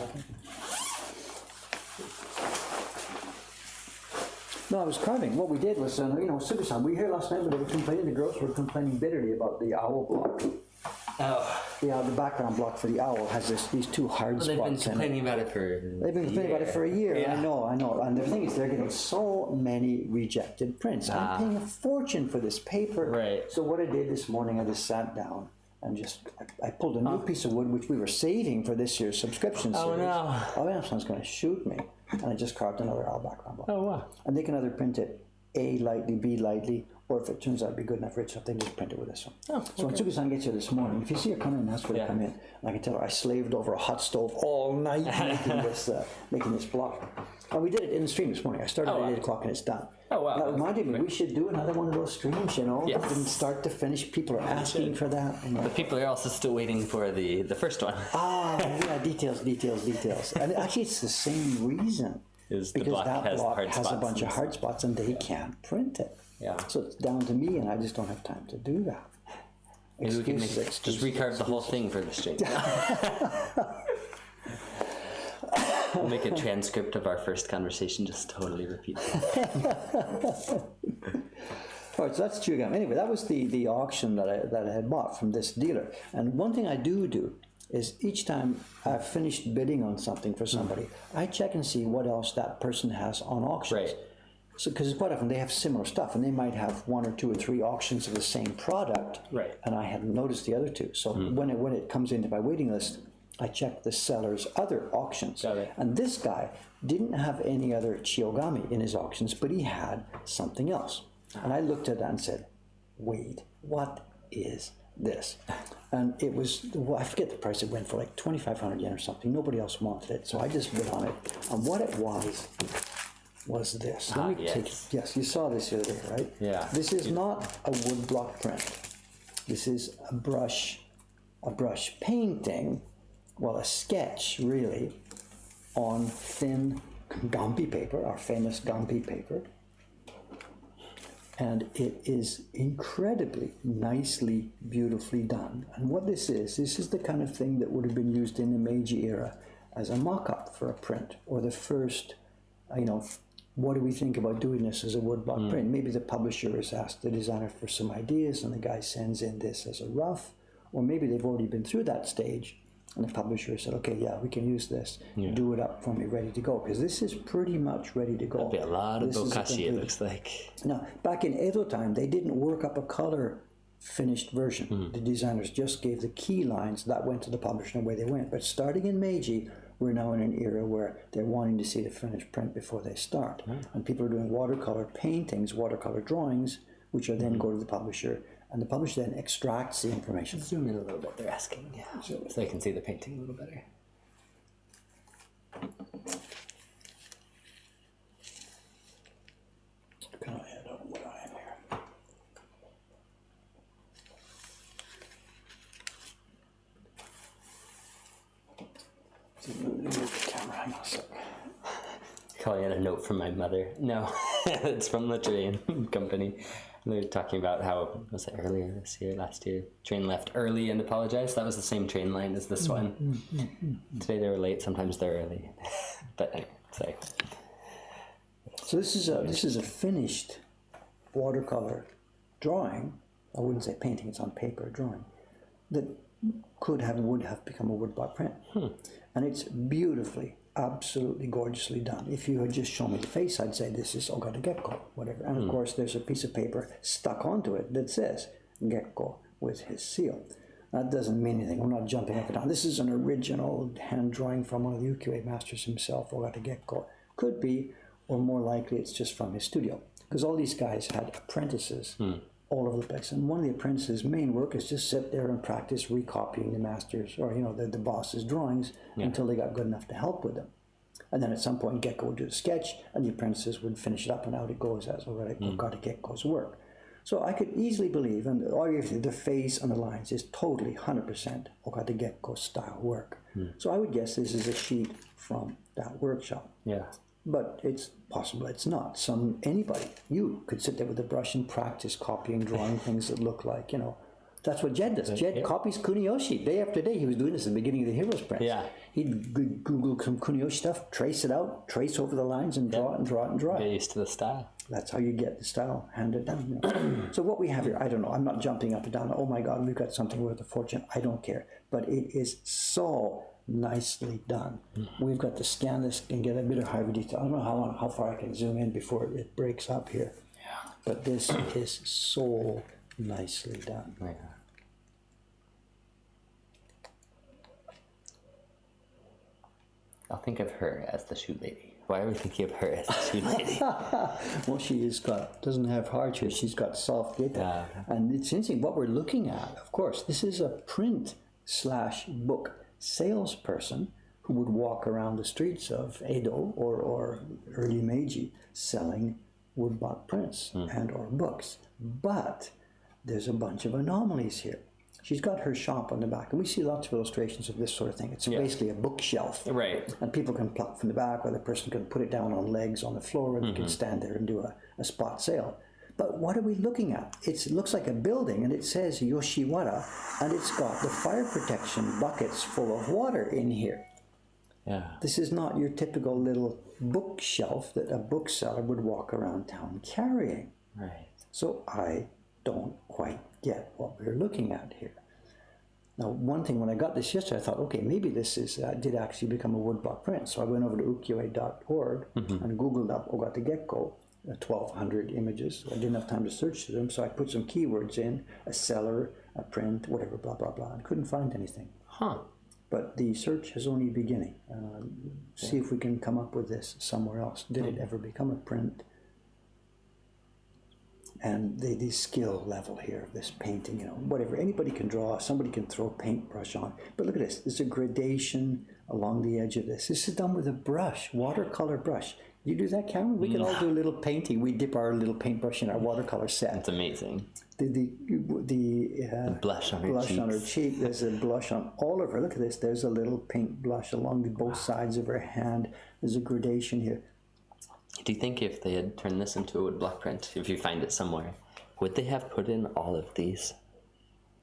No, I was carving. What we did was, Super-san, we here last night when they were complaining, the girls were complaining bitterly about the owl block. Oh. Yeah, the background block for the owl has these two hard spots. They've been complaining about it for a year. Yeah. I know. And the thing is, they're getting so many rejected prints. I'm paying a fortune for this paper. Right. So what I did this morning, I just sat down and I pulled a new piece of wood, which we were saving for this year's subscription series. Oh, no. Oh, yeah, someone's going to shoot me. And I just carved another owl background block. Oh, wow. And they can either print it A lightly, B lightly, or if it turns out to be good enough for itself, they just print it with this one. Oh, So when Tsuki-san gets here this morning, if you see her come in, ask her to come in. And I can tell her I slaved over a hot stove all night making this block. And we did it in the stream this morning. I started at 8 o'clock and it's done. Oh, wow. That reminded me, we should do another one of those streams, you know, Yes. from start to finish. People are asking for that. And The people are also still waiting for the first one. details. And actually, it's the same reason. Is the because block that has block hard has a spots bunch and of hard spots and they can't print it. Yeah. So it's down to me, and I just don't have time to do that. Maybe we can just recarve the whole thing for the stream. We'll make a transcript of our first conversation, just totally repeat it. All right, so that's Chiyogami. Anyway, that was the auction that I had bought from this dealer. And one thing I do is each time I've finished bidding on something for somebody, I check and see what else that person has on auctions. Right. So, because quite often they have similar stuff, and they might have 1 or 2 or 3 auctions of the same product, Right. and I hadn't noticed the other 2. So when it comes into my waiting list, I check the seller's other auctions. Got it. And this guy didn't have any other Chiyogami in his auctions, but he had something else. And I looked at that and said, wait, what is this? And it was, I forget the price it went for, like 2,500 yen or something. Nobody else wanted it, so I just bid on it. And what it was this. Let me take it. Yes, you saw this the other day, right? Yeah. This is not a wood block print. This is a brush painting, well, a sketch really, on thin Gampi paper, our famous Gampi paper. And it is incredibly nicely, beautifully done. And what this is the kind of thing that would have been used in the Meiji era as a mock-up for a print, or the first, what do we think about doing this as a woodblock print? Maybe the publisher has asked the designer for some ideas and the guy sends in this as a rough, or maybe they've already been through that stage and the publisher said, okay, yeah, we can use this, do it up for me, ready to go, because this is pretty much ready to go. That'd be a lot of bokashi, it looks like. Now, back in Edo time, they didn't work up a color finished version. The designers just gave the key lines that went to the publisher and away they went. But starting in Meiji, we're now in an era where they're wanting to see the finished print before they start. And people are doing watercolor paintings, watercolor drawings, which are then go to the publisher, and the publisher then extracts the information. Zoom in a little bit, they're asking, so I can see the painting a little better. Kind of head on what I am here. Move the camera, hang on a sec. Calling in a note from my mother. No, it's from the train company. They were talking about how, was it earlier this year, last year, train left early and apologized. That was the same train line as this one. Today they were late, sometimes they're early. But anyway, sorry. So this is a finished watercolor drawing. I wouldn't say painting, it's on paper drawing, that would have become a woodblock print. And it's beautifully, absolutely gorgeously done. If you had just shown me the face, I'd say this is Ogata Gekko, whatever. And of course, there's a piece of paper stuck onto it that says Gekko with his seal. That doesn't mean anything. I'm not jumping up and down. This is an original hand drawing from one of the ukiyo-e masters himself, Ogata Gekko. Could be, or more likely, it's just from his studio. Because all these guys had apprentices all over the place. And one of the apprentices' main work is just sit there and practice recopying the master's, or the boss's drawings until they got good enough to help with them. And then at some point, Gekko would do a sketch, and the apprentices would finish it up, and out it goes as Ogata Gekko's work. So I could easily believe, and the face and the lines is totally 100% Ogata Gekko style work. So I would guess this is a sheet from that workshop. Yeah. But it's possible it's not. Anybody, you could sit there with a brush and practice copying, drawing things that look like, that's what Jed does. Jed copies Kuniyoshi. Day after day, he was doing this at the beginning of the Heroes Press. Yeah. He'd Google some Kuniyoshi stuff, trace it out, trace over the lines, and draw it and draw it and draw it. Get used to the style. That's how you get the style handed down. So what we have here, I don't know. I'm not jumping up and down. Oh my God, we've got something worth a fortune. I don't care. But it is so nicely done. We've got to scan this and get a bit of higher detail. I don't know how far I can zoom in before it breaks up here. Yeah. But this is so nicely done. Yeah. I'll think of her as the shoe lady. Why are we thinking of her as the shoe lady? Well, doesn't have hard shoes, she's got soft geta. And it's interesting what we're looking at. Of course, this is a print/book salesperson who would walk around the streets of Edo or early Meiji selling woodblock prints and or books. But there's a bunch of anomalies here. She's got her shop on the back, and we see lots of illustrations of this sort of thing. It's basically a bookshelf. Right. And people can pluck from the back, or the person can put it down on legs on the floor, and you can stand there and do a spot sale. But what are we looking at? It looks like a building, and it says Yoshiwara, and it's got the fire protection buckets full of water in here. Yeah. This is not your typical little bookshelf that a bookseller would walk around town carrying. Right. So I don't quite get what we're looking at here. Now, one thing, when I got this yesterday, I thought, okay, maybe this did actually become a woodblock print. So I went over to ukiyo-e.org and Googled up Ogata Gekko, 1,200 images. I didn't have time to search through them, so I put some keywords in, a seller, a print, whatever, blah, blah, blah, and couldn't find anything. Huh. But the search is only beginning. See if we can come up with this somewhere else. Did it ever become a print? And the skill level here of this painting, whatever. Anybody can draw, somebody can throw a paintbrush on. But look at this. There's a gradation along the edge of this. This is done with a brush, watercolor brush. You do that, Cameron? We can all do a little painting. We dip our little paintbrush in our watercolor set. That's amazing. The blush on her cheek. There's a blush on all of her. Look at this. There's a little pink blush along both sides of her hand. There's a gradation here. Do you think if they had turned this into a woodblock print, if you find it somewhere, would they have put in all of these?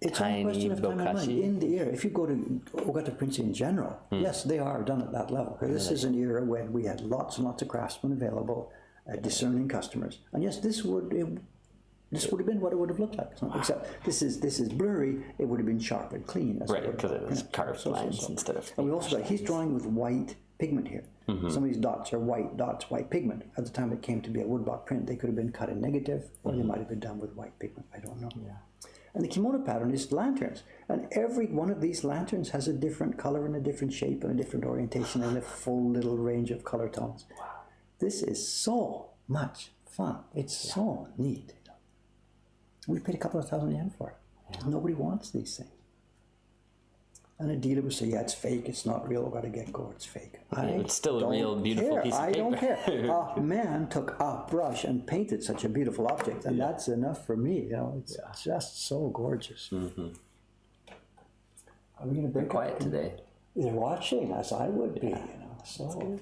It's all a question tiny of time and money. bokashi. In the era, if you go to Ogata prints in general, yes, they are done at that level. This is an era when we had lots and lots of craftsmen available, discerning customers, and yes, this would have been what it would have looked like. So, except this is blurry. It would have been sharp and clean. Right, because it was carved lines instead of. And we also got, he's drawing with white pigment here. Some of these dots are white dots, white pigment. At the time it came to be a woodblock print, they could have been cut in negative, or they might have been done with white pigment. I don't know. Yeah. And the kimono pattern is lanterns. And every one of these lanterns has a different color and a different shape and a different orientation and a full little range of color tones. Wow. This is so much fun. It's so neat. We paid a couple of thousand yen for it. Yeah. Nobody wants these things. And a dealer would say, yeah, it's fake, it's not real, I've got to get go, it's fake. It's still a real beautiful piece of paper. I don't care. A man took a brush and painted such a beautiful object, and that's enough for me. You know, it's just so gorgeous. Mm-hmm. Are we going to break They're quiet today. They're watching, as I would be, you know. So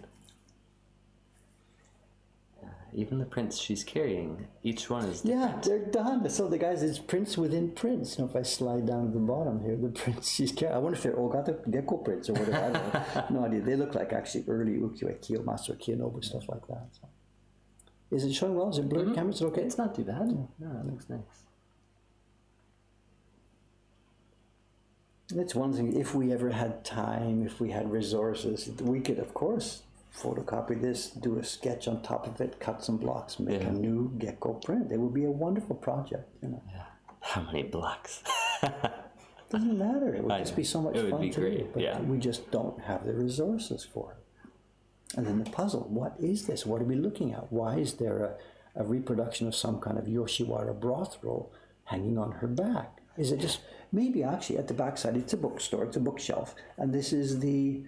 even the prints she's carrying, each one is yeah, different. they're done. So the guys, it's prints within prints. You know, if I slide down to the bottom here, the prints she's carrying. I wonder if they're Ogata Gecko prints or whatever. I don't know. No idea. They look like actually early ukiyo-e Kiyomasu, Kiyonobu, stuff like that. So. Is it showing well? Is it blurred? Camera's okay? It's not too bad. No, it looks nice. That's one thing. If we ever had time, if we had resources, we could, of course, photocopy this, do a sketch on top of it, cut some blocks, make a new gecko print. It would be a wonderful project, you know. Yeah. How many blocks? Doesn't matter. It would just be so much It would fun be to great, do. But we just don't have the resources for it. And then the puzzle, what is this? What are we looking at? Why is there a reproduction of some kind of Yoshiwara broth roll hanging on her back? Is it just, maybe actually at the backside, it's a bookstore, it's a bookshelf, and this is the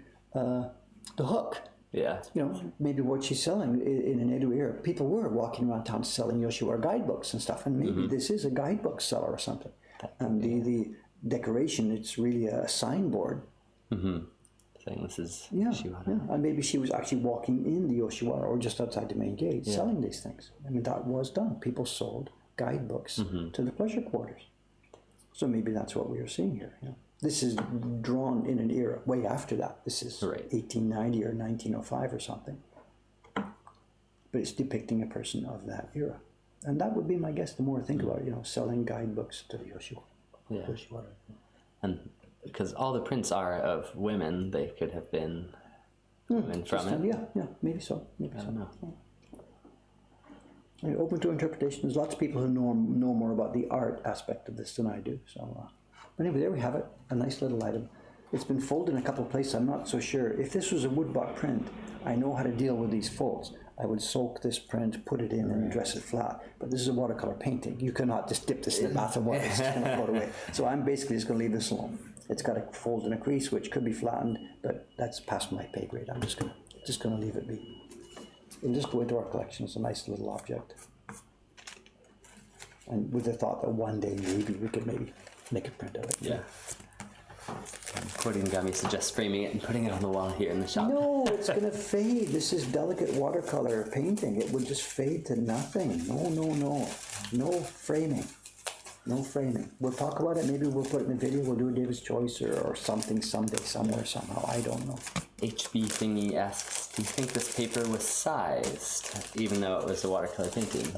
hook. Yeah. You know, maybe what she's selling in an Edo era, people were walking around town selling Yoshiwara guidebooks and stuff, and maybe this is a guidebook seller or something. And the decoration, it's really a signboard. Saying this is Yoshiwara. Yeah, and maybe she was actually walking in the Yoshiwara or just outside the main gate selling these things. I mean, that was done. People sold guidebooks to the pleasure quarters. So maybe that's what we are seeing here. Yeah. This is drawn in an era way after that. This is 1890 or 1905 or something. But it's depicting a person of that era. And that would be my guess, the more I think about it, you know, selling guidebooks to the Yoshiwara. Yeah. Yoshiwara. And because all the prints are of women, they could have been women from it. Yeah, maybe so. Maybe I don't know. I'm open to interpretation. There's lots of people who know more about the art aspect of this than I do. So, but anyway, there we have it. A nice little item. It's been folded in a couple of places. I'm not so sure. If this was a woodblock print, I know how to deal with these folds. I would soak this print, put it in, and dress it flat. But this is a watercolor painting. You cannot just dip this in a bath of water. It's just going to float away. So I'm basically just going to leave this alone. It's got a fold and a crease, which could be flattened, but that's past my pay grade. I'm just going to leave it be. It'll just go into our collection. It's a nice little object. And with the thought that one day maybe we could maybe make a print of it. Yeah. Gami suggests framing it and putting it on the wall here in the shop. No, it's going to fade. This is delicate watercolor painting. It would just fade to nothing. No. No framing. No framing. We'll talk about it. Maybe we'll put it in a video. We'll do a David's Choice or something someday, somewhere, somehow. I don't know. HB Thingy asks, do you think this paper was sized, even though it was a watercolor painting?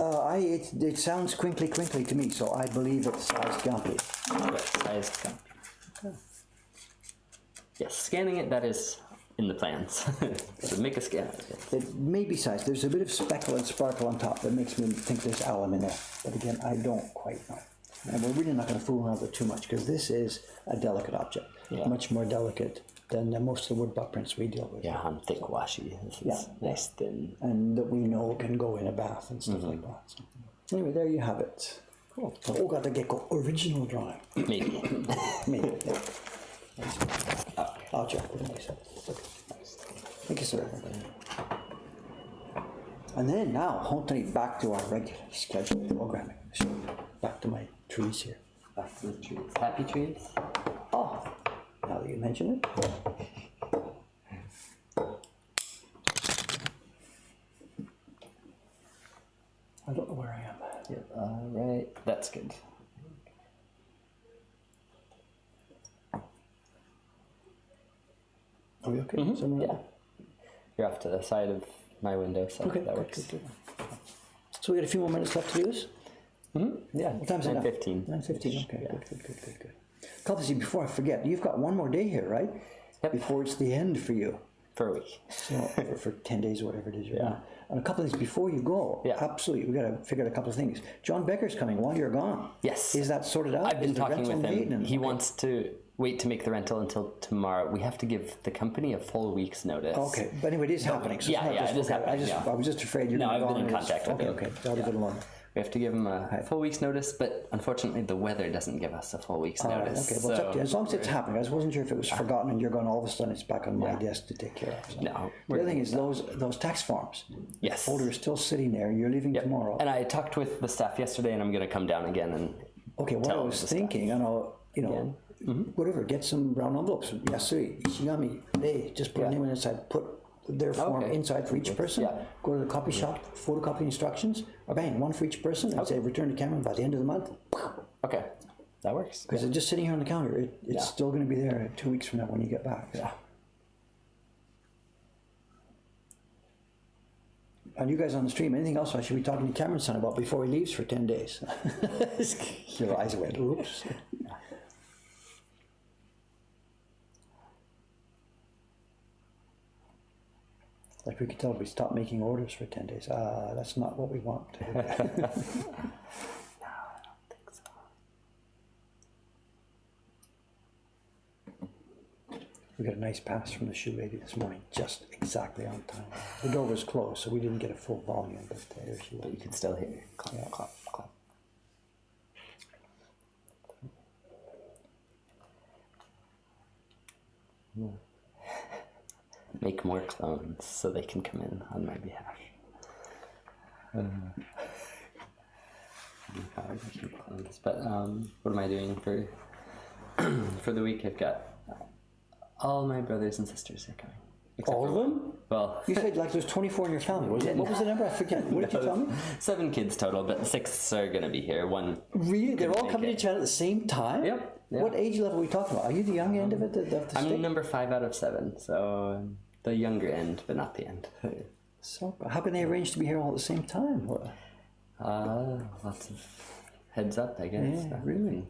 It sounds crinkly to me, so I believe it's sized Gumpy. Yes, sized Gumpy. Okay. Yes, scanning it, that is in the plans. So make a scan of it. It may be sized. There's a bit of speckle and sparkle on top that makes me think there's alum in there. But again, I don't quite know. And we're really not going to fool around with it too much because this is a delicate object. Yeah. Much more delicate than most of the woodblock prints we deal with. Yeah, on thick washi. This is nice, thin. And that we know can go in a bath and stuff like that. So, anyway, there you have it. Cool. Ogata Gecko original drawing. Maybe. Maybe. Yeah. I'll check with myself. Okay. Thank you, sir. And then now, Hontoni, back to our regular scheduled programming. So back to my trees here. Back to the trees. Happy trees? Oh, now that you mention it. I don't know where I am. Yep, right. That's good. Are we okay? Somewhere Yeah. You're off to the side of my window, so Okay, that works. good. So we got a few more minutes left to do this? Yeah. What time's it now? 9:15. 9:15, okay, Yeah. good. Couple, see, before I forget, you've got one more day here, right? Yep. Before it's the end for you. For a week. So, for 10 days or whatever it is you're Yeah. on. And a couple of things before you go. Yeah. Absolutely, we got to figure out a couple of things. John Becker's coming while you're gone. Yes. Is that sorted out? I've been Is the talking rental with made him. and- He okay. wants to wait to make the rental until tomorrow. We have to give the company a full week's notice. Okay, but anyway, it is happening. So yeah, it's not yeah, just, it is okay, happening, yeah. I was just afraid you're No, going to I've go been in on and it's- contact with him. Okay, that'll be good along. We have to give him a full week's notice, but unfortunately the weather doesn't give us a full week's All right, notice. okay, well, it's up to you. As long as so it's happening. I wasn't sure if it was forgotten and you're going, all of a sudden it's back on my desk to take care of. So. No, The other thing is those tax forms. Yes. The folder is still sitting there. You're leaving tomorrow. And I talked with the staff yesterday, and I'm going to come down again and Okay, what I tell was the staff. thinking, I know, whatever, get some brown envelopes. Yasui, Ishigami, they just put a name on the inside, put their form Okay. inside for each person. Yeah. Go to the copy shop, photocopy instructions, or bang, one for each person, and say return to Cameron by the end of the month. Okay, that works. Because it's just sitting here on the counter. It's Yeah. still going to be there 2 weeks from now when you get back. Yeah. And you guys on the stream, anything else I should be talking to Cameron's son about before he leaves for 10 days? Your eyes went, oops. Like we could tell, we stopped making orders for 10 days. That's not what we want. We got a nice pass from the shoe lady this morning, just exactly on time. The door was closed, so we didn't get a full volume, but there she was. You can still hear clap, Yeah. clap, clap. Make more clones so they can come in on my behalf. Clones. But what am I doing for for the week? I've got all my brothers and sisters are coming. Except All of for- them? Well, You said like there's 24 in your family. What was the number? I forget. What did you tell me? 7 kids total, but 6 are going to be here. One. Really? They're all make coming it. to China at the same time? Yep, yeah. What age level are we talking about? Are you the young end of it? The I'm stick? number 5 out of 7, so the younger end, but not the end. So, how can they arrange to be here all at the same time? Lots of heads up, I guess. Yeah, really.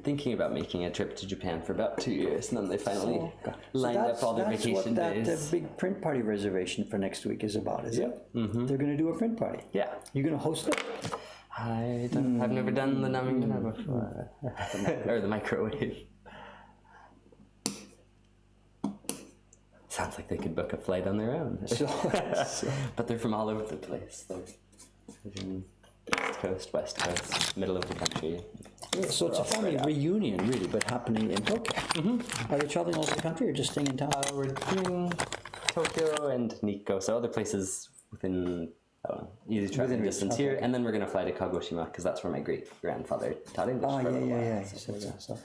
Thinking about making a trip to Japan for about 2 years, and then they finally So lined up all their that's vacation what days. that big print party reservation for next week is about, is it? Mm-hmm. They're going to do a print party. Yeah. You're going to host it? I've never done the Namingana before. Or the microwave. Sounds like they could book a flight on their own. So, But they're from all over the place. They're in East Coast, West Coast, middle of the country. so it's a family reunion, really, but happening in Tokyo. Are they traveling all over the country or just staying in town? We're doing Tokyo and Nikko, so other places within easy traveling reach, distance okay. here. And then we're going to fly to Kagoshima because that's where my great-grandfather taught English for a little while. Yeah. So we're gonna So,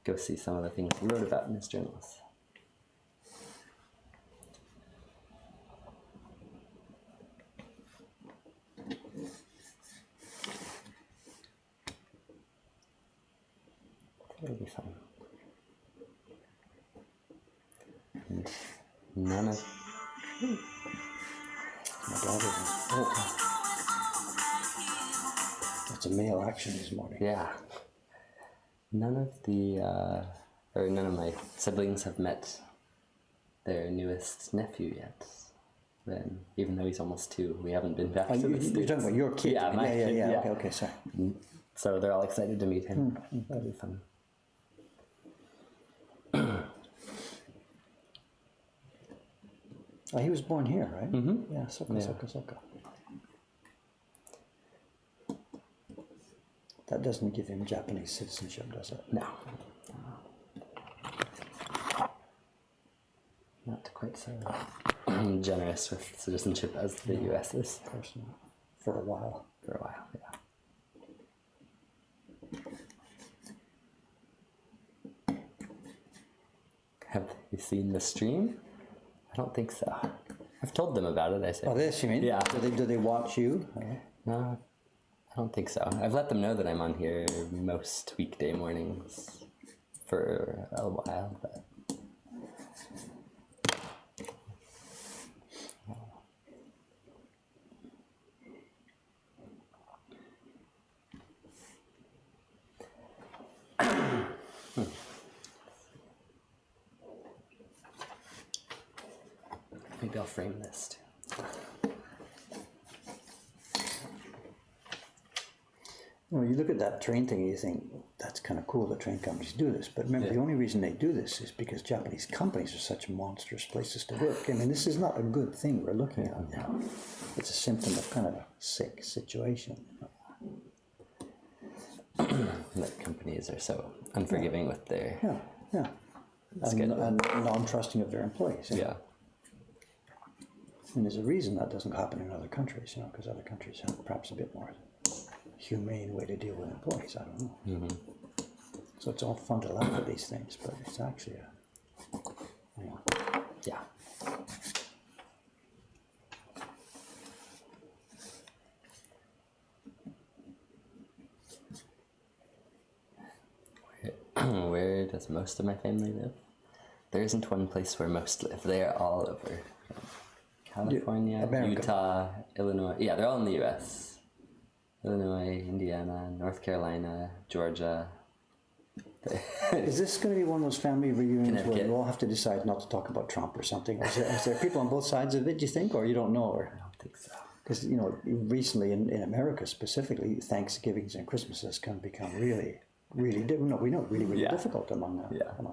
go see some of the things he wrote about in his journals. It'll be fun. And none of my daughter. Oh. That's a male action this morning. none of my siblings have met their newest nephew yet. Then, even though he's almost 2, we haven't been back to the You're States. talking about your kid. Yeah, my kid, yeah. Okay, sorry. So they're all excited to meet him. That'll be fun. Oh, he was born here, right? Mm-hmm. Yeah, Soka. That doesn't give him Japanese citizenship, does it? No. Not quite so generous with citizenship as the US is. Of course not. For a while. For a while, yeah. Have you seen the stream? I don't think so. I've told them about it, I said. Oh, this, you mean? Yeah. Do they watch you? No, I don't think so. I've let them know that I'm on here most weekday mornings for a while, but Maybe I'll frame this too. Well, you look at that train thing and you think, that's kind of cool that train companies do this. But remember, Yeah. the only reason they do this is because Japanese companies are such monstrous places to work. I mean, this is not a good thing we're looking at now. It's a symptom of kind of a sick situation. Like companies are so unforgiving with their Yeah. schedule. And non-trusting of their employees. Yeah. And there's a reason that doesn't happen in other countries, because other countries have perhaps a bit more humane way to deal with employees. I don't know. Mm-hmm. So it's all fun to laugh at these things, but it's actually Yeah. Where does most of my family live? There isn't one place where most live. They are all over. California, America. Utah, Illinois. Yeah, they're all in the U.S. Illinois, Indiana, North Carolina, Georgia. Is this going to be one of those family reunions where Connecticut. you all have to decide not to talk about Trump or something? Is there people on both sides of it, do you think, or you don't know? I don't think so. Because, recently in America specifically, Thanksgivings and Christmases can become really, really, we know, really Yeah. difficult among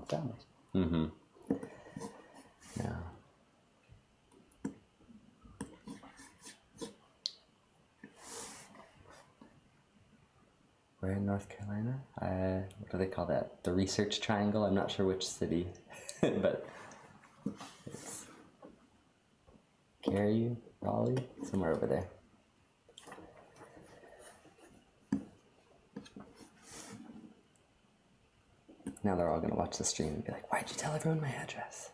families. Mm-hmm. Yeah. We're in North Carolina. What do they call that? The Research Triangle. I'm not sure which city, but it's Cary, Raleigh, somewhere over there. Now they're all gonna watch the stream and be like, "Why'd you tell everyone my address?"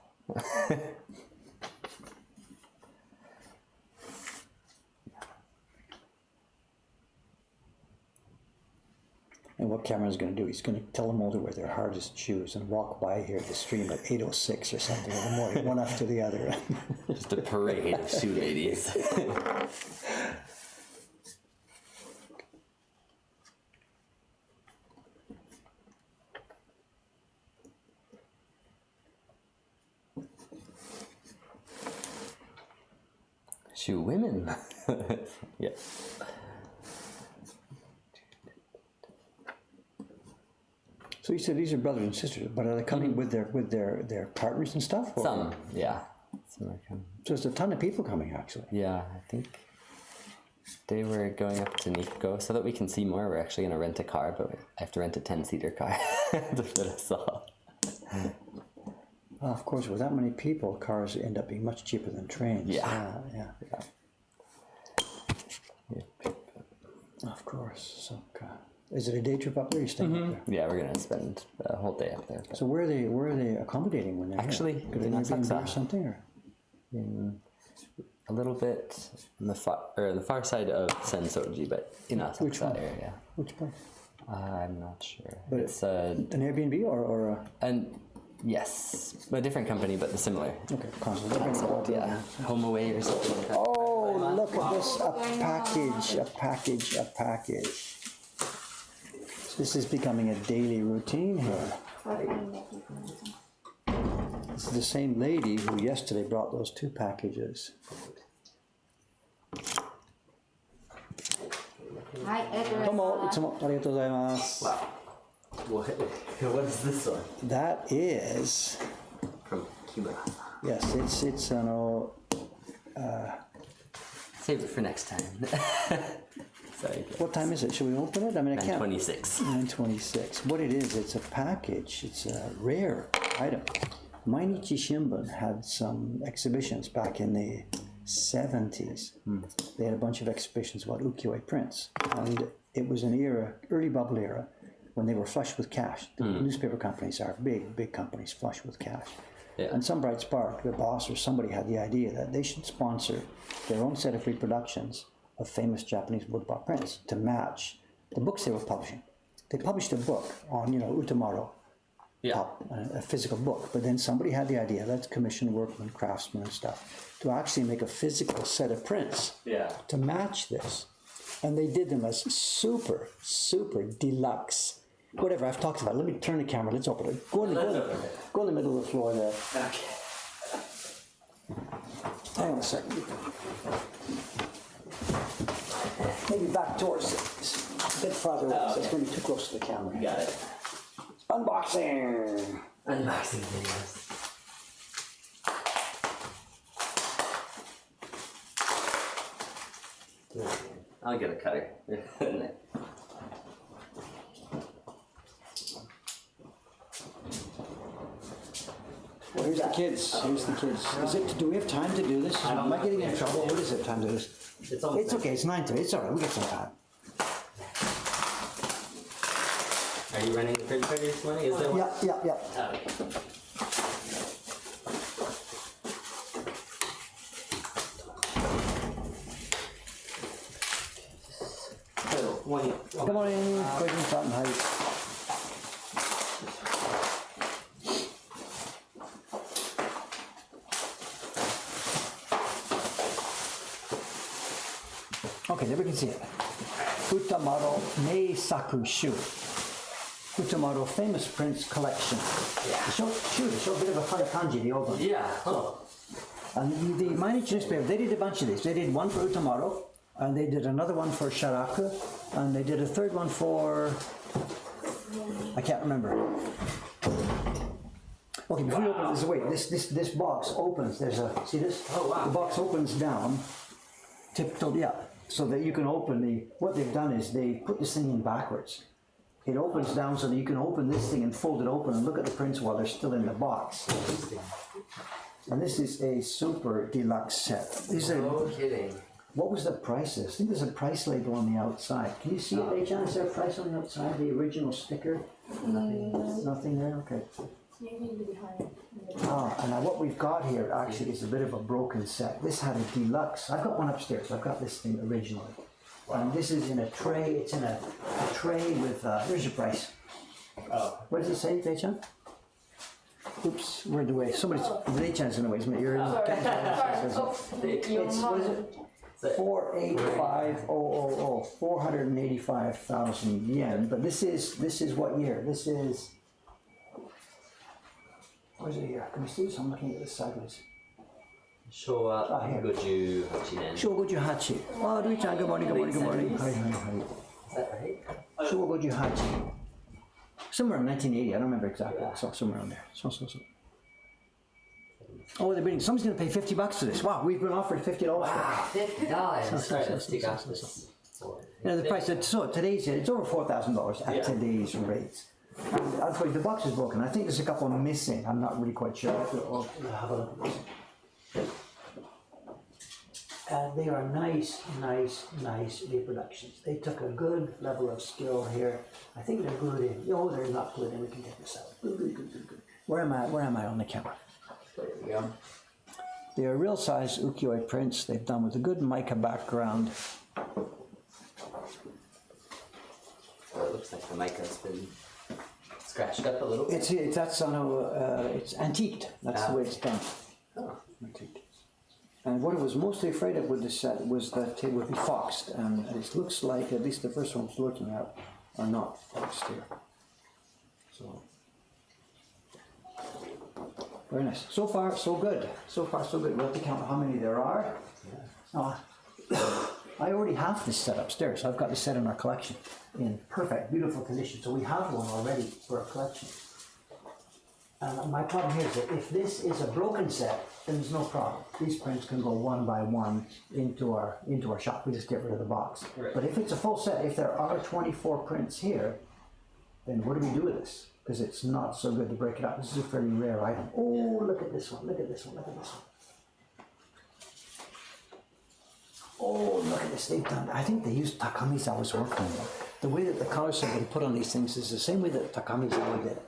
And what Cameron's going to do, he's going to tell them all to wear their hardest shoes and walk by here the stream at 8:06 or something in the morning, one after the other. Just a parade of shoe ladies. Shoe women. Yeah. So you said these are brothers and sisters, but are they coming with their partners and stuff? Or? Some, yeah. Some are coming. So there's a ton of people coming, actually. Yeah, I think they were going up to Nikko so that we can see more. We're actually going to rent a car, but I have to rent a 10-seater car to fit us all. Well, of course, with that many people, cars end up being much cheaper than trains. Yeah. Yeah. Of course. So, is it a day trip up there? Or are you staying up there? Yeah, we're going to spend a whole day up there. So where are they accommodating when they're Actually, here? Could they in maybe Asakusa. or something? Or? A little bit on the far side of Sensoji, but in Which one? Asakusa area. Which place? I'm not sure. But It's an Airbnb or a... and yes, a different company, but the similar. Okay, concept. Yeah, Home Away or something like that. Oh, look at this, a package. This is becoming a daily routine here. This is the same lady who yesterday brought those 2 packages. Tomo, itsumo arigatou gozaimasu. What is this one? That is, From Cuba. yes, it's Save it for next time. Sorry. what time is it? Should we open it? I mean, I can't. 9:26. 9:26. What it is, it's a package. It's a rare item. Mainichi Shimbun had some exhibitions back in the 70s. They had a bunch of exhibitions about ukiyo-e prints. And it was an era, early bubble era, when they were flush with cash. The newspaper companies are big companies flush with cash. Yeah. And some bright spark, the boss or somebody had the idea that they should sponsor their own set of reproductions of famous Japanese woodblock prints to match the books they were publishing. They published a book on, Utamaro, Yeah. a physical book, but then somebody had the idea, let's commission workmen, craftsmen and stuff, to actually make a physical set of prints Yeah. to match this. And they did them as super deluxe. Whatever, I've talked about it. Let me turn the camera, let's open it. Go in the middle of the floor there. Okay. Hang on a second. Maybe back towards it. A bit farther away, so it's going to be too close to the camera. Got it. Unboxing! Unboxing videos. I'll get a cutter. Well, here's the kids. Here's the kids. Is it? Do we have time to do this? Am I getting in trouble? What is it? Time to do this? It's almost It's okay. It's 9:30. It's all right. We got some time. Are you running the printer this morning? Is there one? Yeah. Oh, okay. Come on in. Quick and fat and height. Okay, there we can see it. Utamaro Mei Saku Shu. Utamaro Famous Prince Collection. Yeah. Show a bit of a funny kanji, the old one. Yeah. Oh. And the Mainichi newspaper, they did a bunch of these. They did one for Utamaro, and they did another one for Sharaku, and they did a third one for... I can't remember. Okay, before you open this, wait, this box opens, there's a, see this? Oh, wow. The box opens down, tiptoed, yeah, so that you can open what they've done is they put this thing in backwards. It opens down so that you can open this thing and fold it open and look at the prints while they're still in the box. And this is a super deluxe set. These are, No kidding. what was the price of this? I think there's a price label on the outside. Can you see it, Rachel? Is there a price on the outside? The original sticker? Nothing there? Okay. Maybe behind. And what we've got here actually is a bit of a broken set. This had a deluxe. I've got one upstairs. I've got this thing originally. And this is in a tray. It's in a tray with, here's your price. Oh. What does it say, Rachel? Oops, we're in the way. Somebody's, Rachel's in the way, isn't it? You're in the It's, what is it? 485,000, 485,000 yen. But this is what year? This is, what is it here? Can you see this? I'm looking at this sideways. Showa here. 58年. Showa 58. Oh, Rui-chan, good morning, good morning, good morning. Hi. Is that right? Showa 58. Somewhere in 1980, I don't remember exactly. So somewhere around there. So. Oh, they're bidding. Somebody's going to pay $50 for this. Wow, we've been offered $50. Wow, $50. Sorry, let's take off this. Now the price, so today's, it's over $4,000 at today's rates. And unfortunately, the box is broken. I think there's a couple missing. I'm not really quite sure. I'll have a look at this. And they are nice reproductions. They took a good level of skill here. I think they're glued in. No, they're not glued in. We can take this out. Good. Where am I on the camera? There we go. They are real size ukiyo-e prints. They've done with a good mica background. Oh, it looks like the mica's been scratched up a little bit. It's antiqued. That's the way it's done. Oh. Antiqued. And what I was mostly afraid of with this set was that it would be foxed, and it looks like, at least the first ones looking at, are not foxed here. So, very nice. So far, so good. So far, so good. We'll have to count how many there are. Yeah. I already have this set upstairs. I've got this set in our collection in perfect, beautiful condition. So we have one already for our collection. My problem here is that if this is a broken set, then there's no problem. These prints can go one by one into our shop. We just get rid of the box. Right. But if it's a full set, if there are 24 prints here, then what do we do with this? Because it's not so good to break it up. This is a fairly rare item. Oh, look at this one, look at this one, look at this one. Oh, look at this, they've done, I think they used Takamizawa's work on them. The way that the colors have been put on these things is the same way that Takamizawa did it.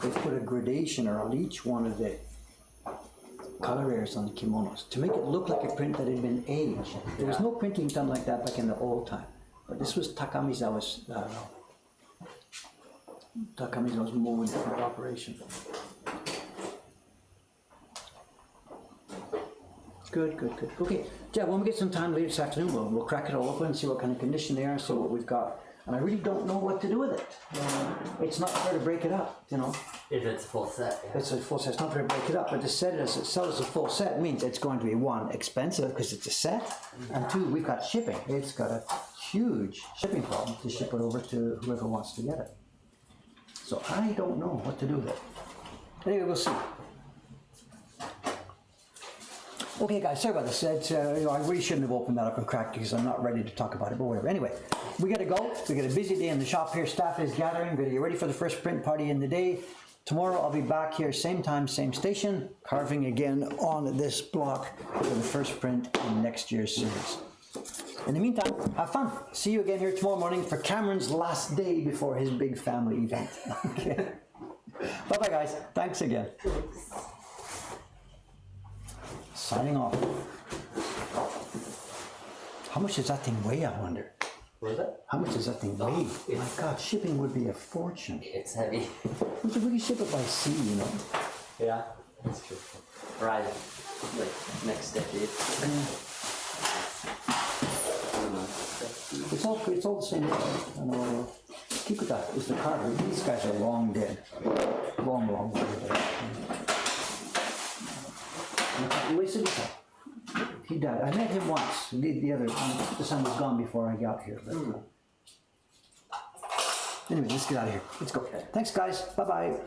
They put a gradation around each one of the color areas on the kimonos to make it look like a print that had been aged. There was no printing done like that back in the old time. But this was Takamizawa's mode of operation. Good. Okay, yeah, when we get some time later this afternoon, we'll crack it all open and see what kind of condition they are, see what we've got. And I really don't know what to do with it. It's not fair to break it up, you know. If it's a full set. Yeah. It's a full set. It's not going to break it up, but to set it as sell as a full set means it's going to be one, expensive because it's a set, and two, we've got shipping. It's got a huge shipping problem to ship it over to whoever wants to get it. So I don't know what to do with it. Anyway, we'll see. Okay, guys, sorry about this. I really shouldn't have opened that up and cracked because I'm not ready to talk about it, but whatever. Anyway, we got to go. We got a busy day in the shop here. Staff is gathering. We're going to get ready for the first print party in the day. Tomorrow I'll be back here, same time, same station, carving again on this block for the first print in next year's series. In the meantime, have fun. See you again here tomorrow morning for Cameron's last day before his big family event. Okay. Bye-bye, guys. Thanks again. Signing off. How much does that thing weigh, I wonder? What is it? How much does that thing weigh? My God, shipping would be a fortune. It's heavy. We could ship it by sea, you know. Yeah, that's true. Right, like next decade. It's all the same. And keep it that. It's the Carter. These guys are long dead. Long dead. Wasted his time. He died. I met him once. The son was gone before I got here. But, anyway, let's get out of here. Let's go. Thanks, guys. Bye-bye.